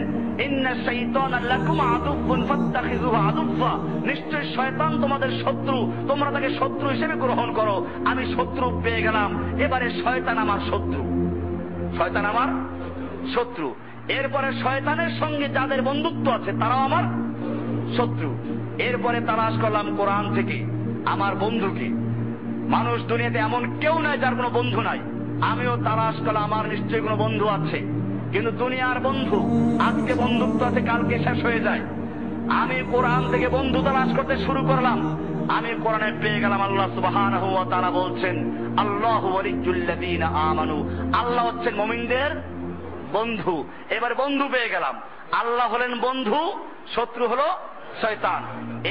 ইন্না শাইতানা লাকুম আদুব্বুন ফাত্তাখিযুহু আদুব্বা, নিশ্চয়ই শয়তান তোমাদের শত্রু, তোমরা তাকে শত্রু হিসেবে গ্রহণ করো। আমি শত্রু পেয়ে গেলাম, এবারে শয়তান আমার শত্রু, শয়তান আমার শত্রু। এরপরে শয়তানের সঙ্গে যাদের বন্ধুত্ব আছে তারাও আমার শত্রু। এরপরে তালাশ করলাম কোরআন থেকে আমার বন্ধুকে। মানুষ দুনিয়াতে এমন কেউ নাই যার কোনো বন্ধু নাই। আমিও তালাশ করলাম আমার নিশ্চয়ই কোনো বন্ধু আছে, কিন্তু দুনিয়ার বন্ধু আজকে বন্ধুত্ব আছে, কালকে শেষ হয়ে যায়। আমি কোরআন থেকে বন্ধু তালাশ করতে শুরু করলাম। আমি কোরআনে পেয়ে গেলাম আল্লাহ সুবহানাহু ওয়া তাআলা বলছেন আল্লাহু ওয়ালিয়্যুল্লাযীনা আমানু, আল্লাহ হচ্ছেন মুমিনদের বন্ধু। এবার বন্ধু পেয়ে গেলাম, আল্লাহ হলেন বন্ধু, শত্রু হলো শয়তান।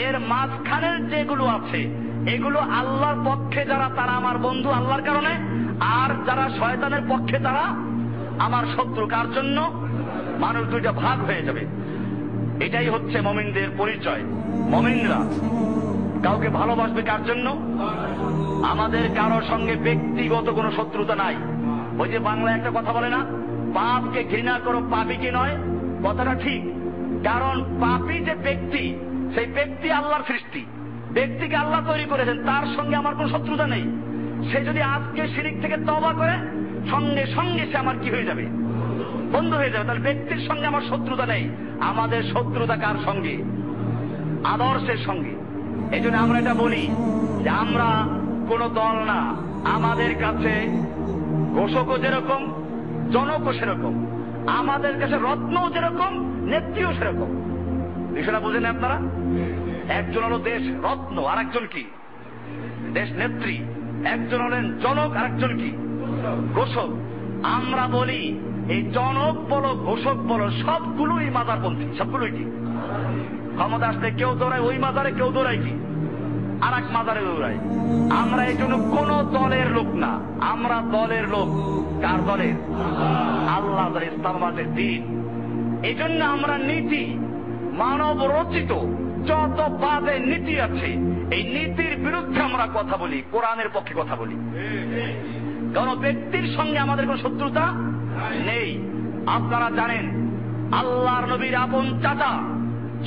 এর মাঝখানের যেগুলো আছে এগুলো আল্লাহর পক্ষে যারা তারা আমার বন্ধু আল্লাহর কারণে, আর যারা শয়তানের পক্ষে তারা আমার শত্রু। কার জন্য? মানুষ দুইটা ভাগ হয়ে যাবে। এটাই হচ্ছে মুমিনদের পরিচয়। মুমিনরা কাউকে ভালোবাসবে কার জন্য? আমাদের কারো সঙ্গে ব্যক্তিগত কোনো শত্রুতা নাই। ওই যে বাংলায় একটা কথা বলে না, পাপকে ঘৃণা করো পাপীকে নয়। কথাটা ঠিক, কারণ পাপী যে ব্যক্তি, সেই ব্যক্তি আল্লাহর সৃষ্টি, ব্যক্তিকে আল্লাহ তৈরি করেছেন, তার সঙ্গে আমার কোনো শত্রুতা নেই। সে যদি আজকে শিরক থেকে তওবা করে, সঙ্গে সঙ্গে সে আমার কি হয়ে যাবে? বন্ধু হয়ে যাবে। তাহলে ব্যক্তির সঙ্গে আমার শত্রুতা নেই। আমাদের শত্রুতা কার সঙ্গে? আদর্শের সঙ্গে। এই জন্য আমরা এটা বলি যে আমরা কোন দল না, আমাদের কাছে ঘোষকও যেরকম, জনকও সেরকম, আমাদের কাছে রত্নও যেরকম, নেত্রীও সেরকম। বিষয়টা বুঝেন আপনারা? একজন হলো দেশ রত্ন, আর একজন কি দেশ নেত্রী। একজন হলেন জনক, আর একজন কি ঘোষক। আমরা বলি এই জনক বলো ঘোষক বলো সবগুলোই মাজারপন্থী, সবগুলোই কি ক্ষমতা আসলে কেউ দৌড়ায় ওই মাজারে, কেউ দৌড়ায় কি আর এক মাজারে দৌড়ায়। আমরা এই জন্য কোন দলের লোক না, আমরা দলের লোক। কার দলের? আল্লাহ ইসলামের দিন। এই জন্য আমরা নীতি, মানব রচিত যত বাদে নীতি আছে, এই নীতির বিরুদ্ধে আমরা কথা বলি, কোরআনের পক্ষে কথা বলি। কোন ব্যক্তির সঙ্গে আমাদের কোন শত্রুতা নেই। আপনারা জানেন আল্লাহর নবীর আপন চাচা,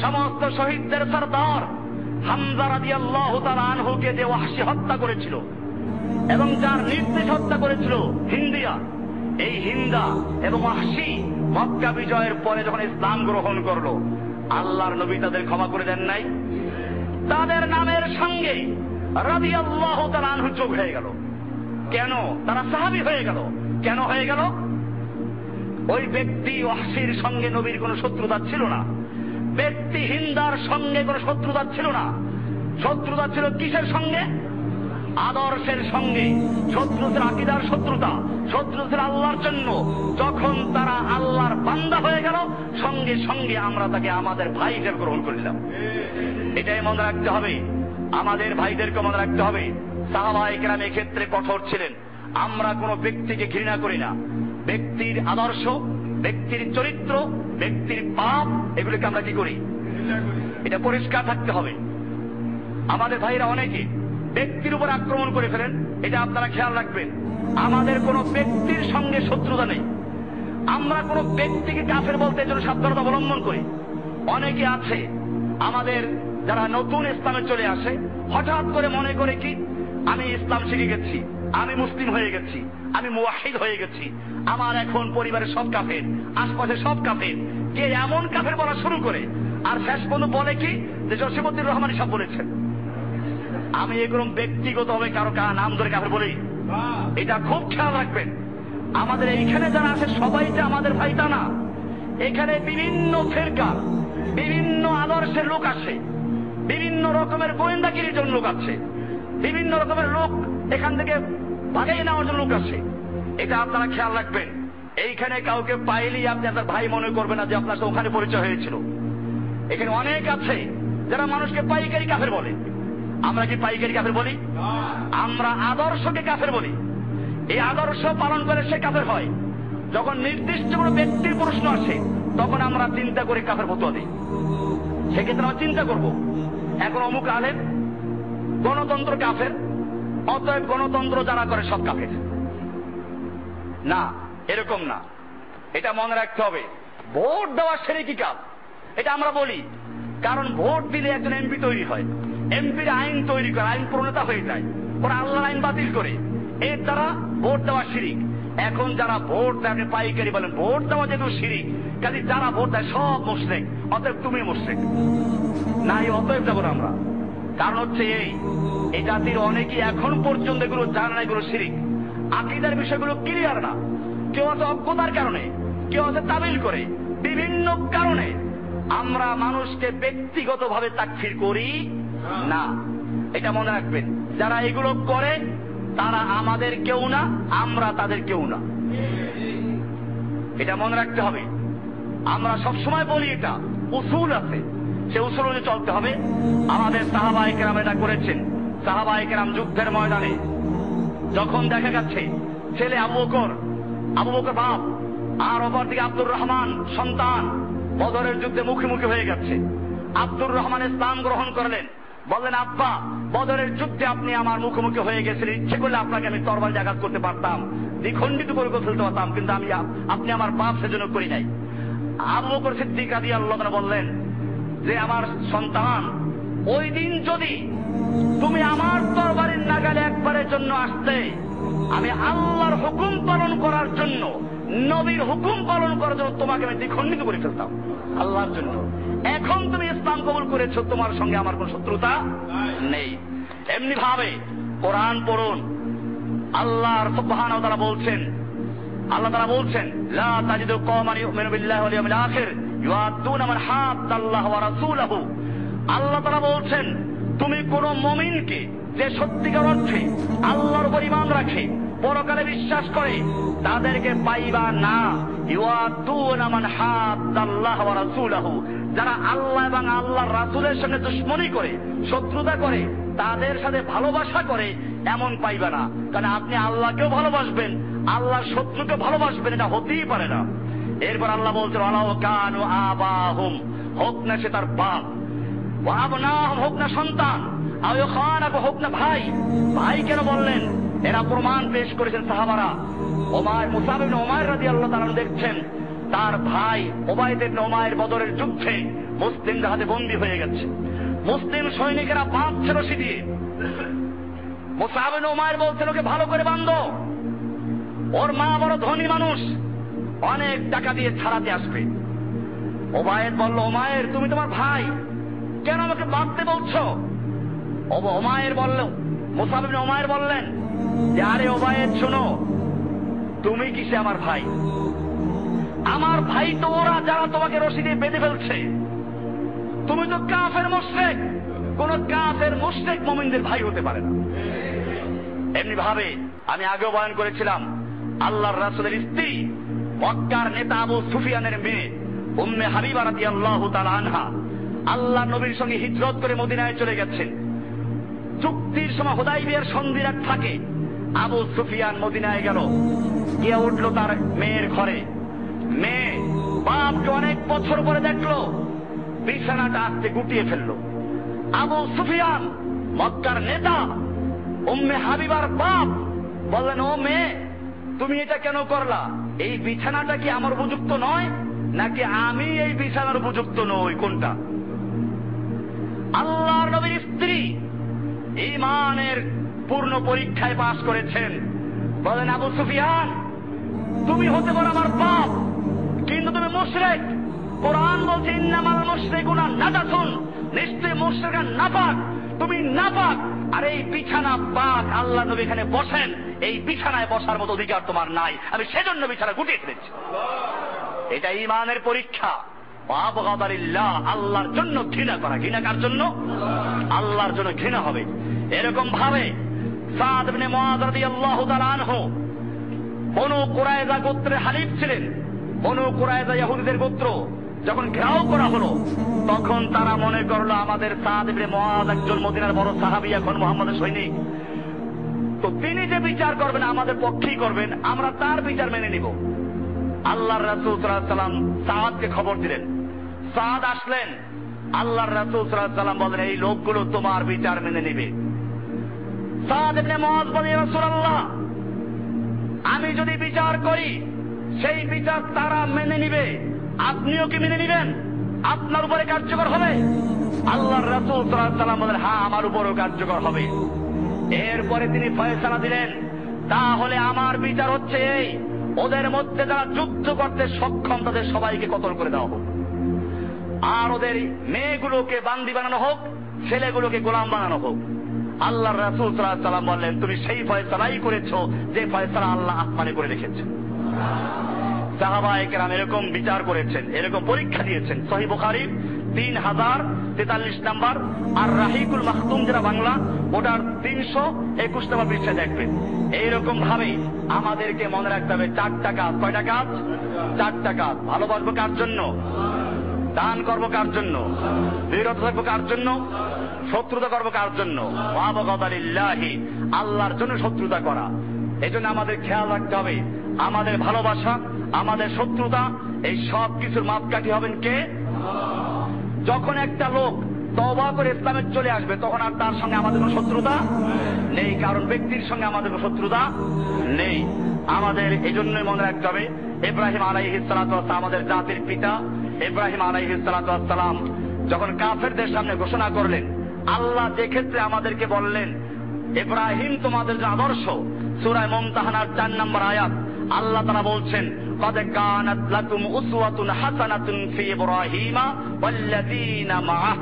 সমস্ত শহীদদের সরদার হামজা রাদিয়াল্লাহু তাআলা আনহুকে যে ওয়াহশী হত্যা করেছিল এবং যার নির্দেশ হত্যা করেছিল হিন্দিয়া, এই হিন্দা এবং ওয়াহশী মক্কা বিজয়ের পরে যখন ইসলাম গ্রহণ করলো, আল্লাহর নবী তাদের ক্ষমা করে দেন নাই। তাদের নামের সঙ্গে রাদিয়াল্লাহু তাআলা আনহু যোগ হয়ে গেল। কেন? তারা সাহাবী হয়ে গেল। কেন হয়ে গেল? ওই ব্যক্তি ওয়াহশীর সঙ্গে নবীর কোনো শত্রুতা ছিল না, ব্যক্তি হিন্দার সঙ্গে কোনো শত্রুতা ছিল না। শত্রুতা ছিল কিসের সঙ্গে? আদর্শের সঙ্গে। শত্রু ছিল আকীদার শত্রুতা, শত্রু ছিল আল্লাহর জন্য। যখন তারা আল্লাহর বান্দা হয়ে গেল, সঙ্গে সঙ্গে আমরা তাকে আমাদের ভাই হিসেবে গ্রহণ করলাম। এটাই মনে রাখতে হবে, আমাদের ভাইদেরকে মনে রাখতে হবে। সাহাবায়ে কেরাম এক্ষেত্রে কঠোর ছিলেন। আমরা কোনো ব্যক্তিকে ঘৃণা করি না। ব্যক্তির আদর্শ, ব্যক্তির চরিত্র, ব্যক্তির পাপ, এগুলোকে আমরা কি করি? এটা পরিষ্কার থাকতে হবে। আমাদের ভাইরা অনেকে ব্যক্তির উপর আক্রমণ করে ফেলেন, এটা আপনারা খেয়াল রাখবেন। আমাদের কোনো ব্যক্তির সঙ্গে শত্রুতা নেই। আমরা কোনো ব্যক্তিকে কাফের বলতে জন্য সাবধানতা অবলম্বন করি। অনেকে আছে আমাদের যারা নতুন ইসলামে চলে আসে, হঠাৎ করে মনে করে কি আমি ইসলাম শিখে গেছি, আমি মুসলিম হয়ে গেছি, আমি মুওয়াহিদ হয়ে গেছি, আমার এখন পরিবারের সব কাফের, আশপাশে সব কাফের। কে এমন কাফের বলা শুরু করে, আর শেষ পর্যন্ত বলে কি যে জসিমউদ্দিন রহমানী সব বলেছেন। আমি এগুলো ব্যক্তিগত হবে কারো নাম ধরে কাফের বলি, এটা খুব খেয়াল রাখবেন। আমাদের এইখানে যারা আছে সবাই যে আমাদের ভাই তা না। এখানে বিভিন্ন ফেরকা, বিভিন্ন আদর্শের লোক আছে, বিভিন্ন রকমের গোয়েন্দাগিরির জন্য লোক আছে, বিভিন্ন রকমের লোক এখান থেকে ভাগাই নেওয়ার জন্য লোক আছে। এটা আপনারা খেয়াল রাখবেন। এইখানে কাউকে পাইলেই আপনি আপনার ভাই মনে করবেন না যে আপনার সাথে ওখানে পরিচয় হয়েছিল। এখানে অনেক আছে যারা মানুষকে পাইকারি কাফের বলে। আমরা কি পাইকারি কাফের বলি? আমরা আদর্শকে কাফের বলি। এই আদর্শ পালন করে সে কাফের হয়। যখন নির্দিষ্ট কোনো ব্যক্তির প্রশ্ন আসে, তখন আমরা চিন্তা করে কাফের ফতোয়া দিই। সেক্ষেত্রে আমরা চিন্তা করব, এখন অমুক আলেম গণতন্ত্র কাফের, অতএব গণতন্ত্র যারা করে সব কাফের। না, এরকম না। এটা মনে রাখতে হবে। ভোট দেওয়া শিরকি কাজ, এটা আমরা বলি। কারণ ভোট দিলে একজন এমপি তৈরি হয়, এমপির আইন তৈরি করে, আইন প্রণেতা হয়ে যায়, ওরা আল্লাহর আইন বাতিল করে। এর দ্বারা ভোট দেওয়া শিরিক। এখন যারা ভোট দেয়, আপনি পাইকারি বলেন, ভোট দেওয়া যেহেতু শিরিক, কাজে যারা ভোট দেয় সব মুশরিক, অতএব তুমি মুশরিক। না, এই অতএব যাবো না আমরা। কারণ হচ্ছে এই জাতির অনেকেই এখন পর্যন্ত এগুলো জানে না, এগুলো শিরিক। আকীদার বিষয়গুলো ক্লিয়ার না। কেউ আছে অজ্ঞতার কারণে, কেউ আছে তাবিল করে, বিভিন্ন কারণে আমরা মানুষকে ব্যক্তিগতভাবে তাকফির করি না। এটা মনে রাখবেন, যারা এগুলো করে তারা আমাদের কেউ না, আমরা তাদের কেউ না। এটা মনে রাখতে হবে। আমরা সবসময় বলি এটা উসুল আছে, সে উসুল অনুযায়ী চলতে হবে। আমাদের সাহাবায়ে কেরাম এটা করেছেন। সাহাবায়ে কেরাম যুদ্ধের ময়দানে যখন দেখা যাচ্ছে ছেলে আবু বকর বাপ আর অপরদিকে আব্দুর রহমান সন্তান বদরের যুদ্ধে মুখোমুখি হয়ে গেছে, আব্দুর রহমান ইসলাম গ্রহণ করলেন। বললেন, আব্বা, বদরের যুদ্ধে আপনি আমার মুখোমুখি হয়ে গেছেন, ইচ্ছে করলে আপনাকে আমি তরবারি আঘাত করতে পারতাম, দ্বিখণ্ডিত করে ফেলতে পারতাম, কিন্তু আপনি আমার পাপ সেজন্য করি নাই। আবু বকর সিদ্দিক রাদিয়াল্লাহু আনহু বললেন যে, আমার সন্তান, ওই দিন যদি তুমি আমার তরবারির নাগালে একবারের জন্য আসতে, আমি আল্লাহর হুকুম পালন করার জন্য, নবীর হুকুম পালন করার জন্য তোমাকে আমি দ্বিখণ্ডিত করে ফেলতাম আল্লাহর জন্য। এখন তুমি ইসলাম কবুল করেছো, তোমার সঙ্গে আমার কোন শত্রুতা নেই। এমনি ভাবে কোরআন পড়ুন। আল্লাহ সুবহানাহু ওয়া তাআলা বলছেন, লা তাজিদু কওমান ইউমিনু বিল্লাহি ওয়াল ইয়াউমিল আখির ইউআদ্দুনা মান হাদ্দাল্লাহু ওয়া রাসূলহু। আল্লাহ তাআলা বলছেন, তুমি কোন মুমিনকে যে সত্যিকার অর্থে আল্লাহর উপর ঈমান রাখে, পরকালে বিশ্বাস করে, তাদেরকে পাইবা না। ইউআদ্দুনা মান হাদ্দাল্লাহু ওয়া রাসূলহু, যারা আল্লাহ এবং আল্লাহর রাসূলের সঙ্গে দুশমনী করে, শত্রুতা করে, তাদের সাথে ভালোবাসা করে, এমন পাইবা না। কারণ আপনি আল্লাহকেও ভালোবাসবেন, আল্লাহর শত্রুকে ভালোবাসবেন, এটা হতেই পারে না। এরপর আল্লাহ বলছেন, ওয়ালাউ কানু আবাহুম, হোক না সে তার বাপ, ওয়া আবনাহুম, হোক না সন্তান, আও ইখওয়ানাহুম, হোক না ভাই। ভাই কেন বললেন? এরা প্রমাণ পেশ করেছেন সাহাবারা। মুসাব ইবনে উমাইর রাদিয়াল্লাহু তাআলা দেখছেন তার ভাই উবাইদ ইবনে উমাইর বদরের যুদ্ধে মুসলিমদের হাতে বন্দী হয়ে গেছে। মুসলিম সৈনিকেরা বাঁধছে রশি দিয়ে। মুসাব ইবনে উমাইর বলছেন, ওকে ভালো করে বাঁধো, ওর মা বড় ধনী মানুষ, অনেক টাকা দিয়ে ছাড়াতে আসবে। উবাইদ বলল, উমাইর, তুমি তোমার ভাই, কেন আমাকে বাঁধতে বলছো? মুসাব ইবনে উমাইর বললেন যে, আরে উবাইদ, শোনো, তুমি কিসে আমার ভাই? আমার ভাই তো ওরা যারা তোমাকে রশি দিয়ে বেঁধে ফেলছে। তুমি তো কাফের মুশরিক। কোন কাফের মুশরিক মুমিনদের ভাই হতে পারে না। এমনি ভাবে আমি আগেও বয়ান করেছিলাম, আল্লাহর রাসূলের স্ত্রী, মক্কার নেতা আবু সুফিয়ানের মেয়ে উম্মে হাবিবা রাদিয়াল্লাহু তাআলা আনহা আল্লাহ নবীর সঙ্গে হিজরত করে মদিনায় চলে গেছেন। চুক্তির সময় হুদাইবিয়ার সন্ধির এক থাকে আবু সুফিয়ান মদিনায় গেল, গিয়ে উঠলো তার মেয়ের ঘরে। মেয়ে বাপকে অনেক বছর পরে দেখলো, বিছানাটা আস্তে গুটিয়ে ফেললো। আবু সুফিয়ান, মক্কার নেতা, উম্মে হাবিবার বাপ, বললেন, ও মেয়ে, তুমি এটা কেন করলা? এই বিছানাটা কি আমার উপযুক্ত নয়, নাকি আমি এই বিছানার উপযুক্ত নই? কোনটা? আল্লাহর নবীর স্ত্রী ঈমানের পূর্ণ পরীক্ষায় পাশ করেছেন। বলেন, আবু সুফিয়ান, তুমি হতে পারো আমার বাপ, কিন্তু তুমি মুশরিক। কোরআন বলছে, ইন্নামাল মুশরিকুনা নাজাসুন, নিশ্চয়ই মুশরিকরা নাপাক, তুমি নাপাক। আর এই বিছানা পাক, আল্লাহ নবী এখানে বসেন, এই বিছানায় বসার মতো অধিকার তোমার নাই, আমি সেজন্য বিছানা গুটিয়ে ফেলেছি। এটা ঈমানের পরীক্ষা। ওয়াবগাদালিল্লাহ, আল্লাহর জন্য ঘৃণা করা। ঘৃণা কার জন্য? আল্লাহর জন্য ঘৃণা হবে। এরকম ভাবে সাদ ইবনে মুআয রাদিয়াল্লাহু তাআলা আনহু বনু কুরাইজা গোত্রের হালিফ ছিলেন। বনু কুরাইজা ইহুদীদের গোত্র। যখন ঘেরাও করা হলো, তখন তারা মনে করলো আমাদের সাদ ইবনে মুআয একজন মদিনার বড় সাহাবী, এখন মুহাম্মদের সৈনিক, তো তিনি যে বিচার করবেন আমাদের পক্ষেই করবেন, আমরা তার বিচার মেনে নিব। আল্লাহর রাসূল সাল্লাল্লাহু আলাইহি ওয়াসাল্লাম সাদকে খবর দিলেন। সাদ আসলেন, আল্লাহর রাসূল সাল্লাল্লাহু আলাইহি ওয়াসাল্লাম বলেন, এই লোকগুলো তোমার বিচার মেনে নেবে। সাদ ইবনে মুআয বলেন, ইয়া রাসূলুল্লাহ, আমি যদি বিচার করি সেই বিচার তারা মেনে নিবে, আপনিও কি মেনে নিবেন? আপনার উপরে কার্যকর হবে? আল্লাহর রাসূল সাল্লাল্লাহু আলাইহি ওয়াসাল্লাম বলেন, হ্যাঁ, আমার উপরও কার্যকর হবে। এরপরে তিনি ফয়সালা দিলেন, তাহলে আমার বিচার হচ্ছে এই, ওদের মধ্যে যারা যুদ্ধ করতে সক্ষম তাদের সবাইকে কতল করে দেওয়া হোক, আর ওদের মেয়েগুলোকে বান্দি বানানো হোক, ছেলেগুলোকে গোলাম বানানো হোক। আল্লাহর রাসূল সাল্লাল্লাহু আলাইহি ওয়াসাল্লাম বললেন, তুমি সেই ফয়সালাই করেছো যে ফয়সালা আল্লাহ আসমানে করে রেখেছেন। সাহাবায়ে কেরাম এরকম বিচার করেছেন, এরকম পরীক্ষা দিয়েছেন। সহিহ বুখারী 3043 নাম্বার, আর রাহিকুল মাখতুম যেটা বাংলা, ওটার 321 নম্বর পৃষ্ঠায় দেখবেন। এইরকম ভাবে আমাদেরকে মনে রাখতে হবে 4টা কাজ। কয়টা কাজ? 4টা কাজ। ভালোবাসবো কার জন্য? দান করবো কার জন্য? বিরত থাকবো কার জন্য? শত্রুতা করবো কার জন্য? ওয়াবগাদালিল্লাহি, আল্লাহর জন্য শত্রুতা করা। এই জন্য আমাদের খেয়াল রাখতে হবে, আমাদের ভালোবাসা, আমাদের শত্রুতা, এই সব কিছুর মাপকাঠি হবেন কে? যখন একটা লোক তওবা করে ইসলামে চলে আসবে, তখন আর তার সঙ্গে আমাদের কোনো শত্রুতা নেই, কারণ ব্যক্তির সঙ্গে আমাদের কোনো শত্রুতা নেই। আমাদের এই জন্যই মনে রাখতে হবে, ইব্রাহিম আলাইহিস সালাতু ওয়াস সালাম, আমাদের জাতির পিতা ইব্রাহিম আলাইহিস সালাতু ওয়াস সালাম যখন কাফেরদের সামনে ঘোষণা করলেন, আল্লাহ যে ক্ষেত্রে আমাদেরকে বললেন ইব্রাহিম তোমাদের যে আদর্শ, সূরা মুমতাহানার 4 নম্বর আয়াত, আল্লাহ তাআলা বলছেন قد كانت لكم أسوة حسنة في إبراهيم والذين معه,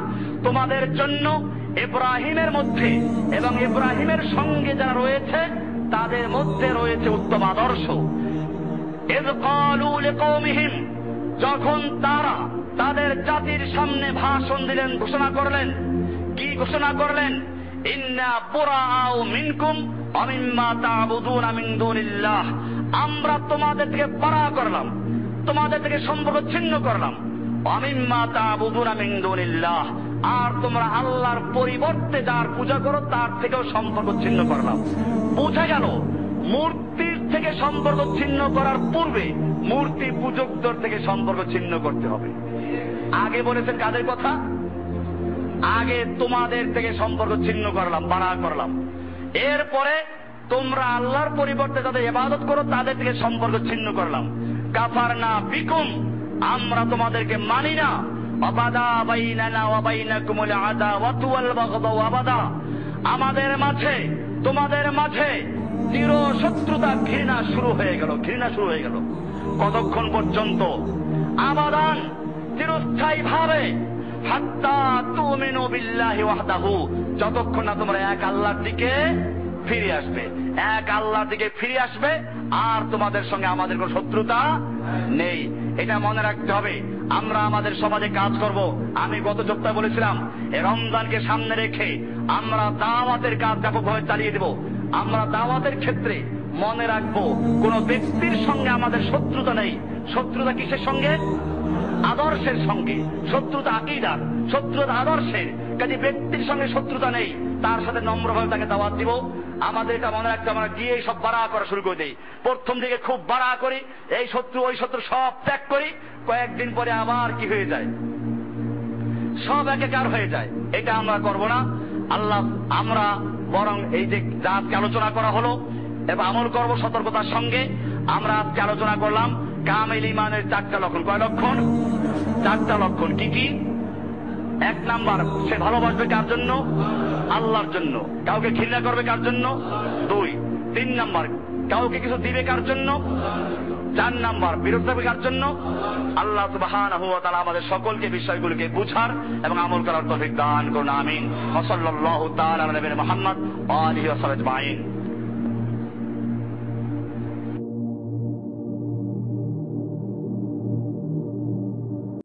তোমাদের জন্য ইব্রাহিমের মধ্যে এবং ইব্রাহিমের সঙ্গে যারা রয়েছে তাদের মধ্যে রয়েছে উত্তম আদর্শ। إذ قالوا لقومهم, যখন তারা তাদের জাতির সামনে ভাষণ দিলেন, ঘোষণা করলেন, কি ঘোষণা করলেন? ইন্না বুরাআউ মিনকুম ওয়া মিম্মা তা'বুদুনা মিন দুনিল্লাহ, আমরা তোমাদের থেকে বারা করলাম, তোমাদের থেকে সম্পর্ক ছিন্ন করলাম। ওয়া মিম্মা তা'বুদুনা মিন দুনিল্লাহ, আর তোমরা আল্লাহর পরিবর্তে যার পূজা করো তার থেকেও সম্পর্ক ছিন্ন করলাম। বোঝা গেল মূর্তির থেকে সম্পর্ক ছিন্ন করার পূর্বে মূর্তি পূজকদের থেকে সম্পর্ক ছিন্ন করতে হবে। আগে বলেছেন কাদের কথা? আগে তোমাদের থেকে সম্পর্ক ছিন্ন করলাম, বাড়া করলাম। এরপরে তোমরা আল্লাহর পরিবর্তে যাদের ইবাদত করো তাদের থেকে সম্পর্ক ছিন্ন করলাম। কাফারনা বিকুম, আমরা তোমাদেরকে মানি না। আবাদা বাইনানা ওয়া বাইনাকুমুল আদাওয়াতু ওয়াল বাগদাউ আবাদা, আমাদের মাঝে তোমাদের মাঝে চির শত্রুতা, ঘৃণা শুরু হয়ে গেল, ঘৃণা শুরু হয়ে গেল। কতক্ষণ পর্যন্ত? আবাদান, চিরস্থায়ী ভাবে, হাত্তা তুমিনু বিল্লাহি ওয়াহদাহু, যতক্ষণ না তোমরা এক আল্লাহর দিকে ফিরে আসবে, এক আল্লাহর দিকে ফিরে আসবে, আর তোমাদের সঙ্গে আমাদের কোনো শত্রুতা নেই। এটা মনে রাখতে হবে। আমরা আমাদের সমাজে কাজ করব। আমি গত সপ্তাহে বলেছিলাম, এই রমজানকে সামনে রেখে আমরা দাওয়াতের কাজ ব্যাপকভাবে চালিয়ে দেব। আমরা দাওয়াতের ক্ষেত্রে মনে রাখবো, কোন ব্যক্তির সঙ্গে আমাদের শত্রুতা নেই। শত্রুতা কিসের সঙ্গে? আদর্শের সঙ্গে। শত্রুতা আকীদার, শত্রুতা আদর্শের। কাজে ব্যক্তির সঙ্গে শত্রুতা নেই, তার সাথে নম্রভাবে তাকে দাওয়াত দিব। আমাদের এটা মনে রাখতে, আমরা গিয়ে সব বাড়া করা শুরু করে দিই। প্রথম দিকে খুব বাড়া করি, এই শত্রু ওই শত্রু সব ত্যাগ করি, কয়েকদিন পরে আবার কি হয়ে যায়, সব একাকার হয়ে যায়। এটা আমরা করব না। আল্লাহ, আমরা বরং এই যে যা আজকে আলোচনা করা হলো এবং আমল করব সতর্কতার সঙ্গে। আমরা আজকে আলোচনা করলাম কামিল ঈমানের 4টা লক্ষণ। কয় লক্ষণ? 4টা লক্ষণ। কি কি? 1 নাম্বার, সে ভালোবাসবে কার জন্য? আল্লাহর জন্য। কাউকে ঘৃণা করবে কার জন্য? 2। 3 নাম্বার, কাউকে কিছু দিবে কার জন্য? 4 নাম্বার, বিরত থাকবে কার জন্য? আল্লাহ সুবহানাহু ওয়া তাআলা আমাদের সকলকে বিষয়গুলোকে বুঝার এবং আমল করার তৌফিক দান করুন। আমিন। ওয়া সাল্লাল্লাহু তাআলা আলা নবিয়িনা মুহাম্মদ ওয়া আলিহি ওয়া সাহবিহি আজমাইন।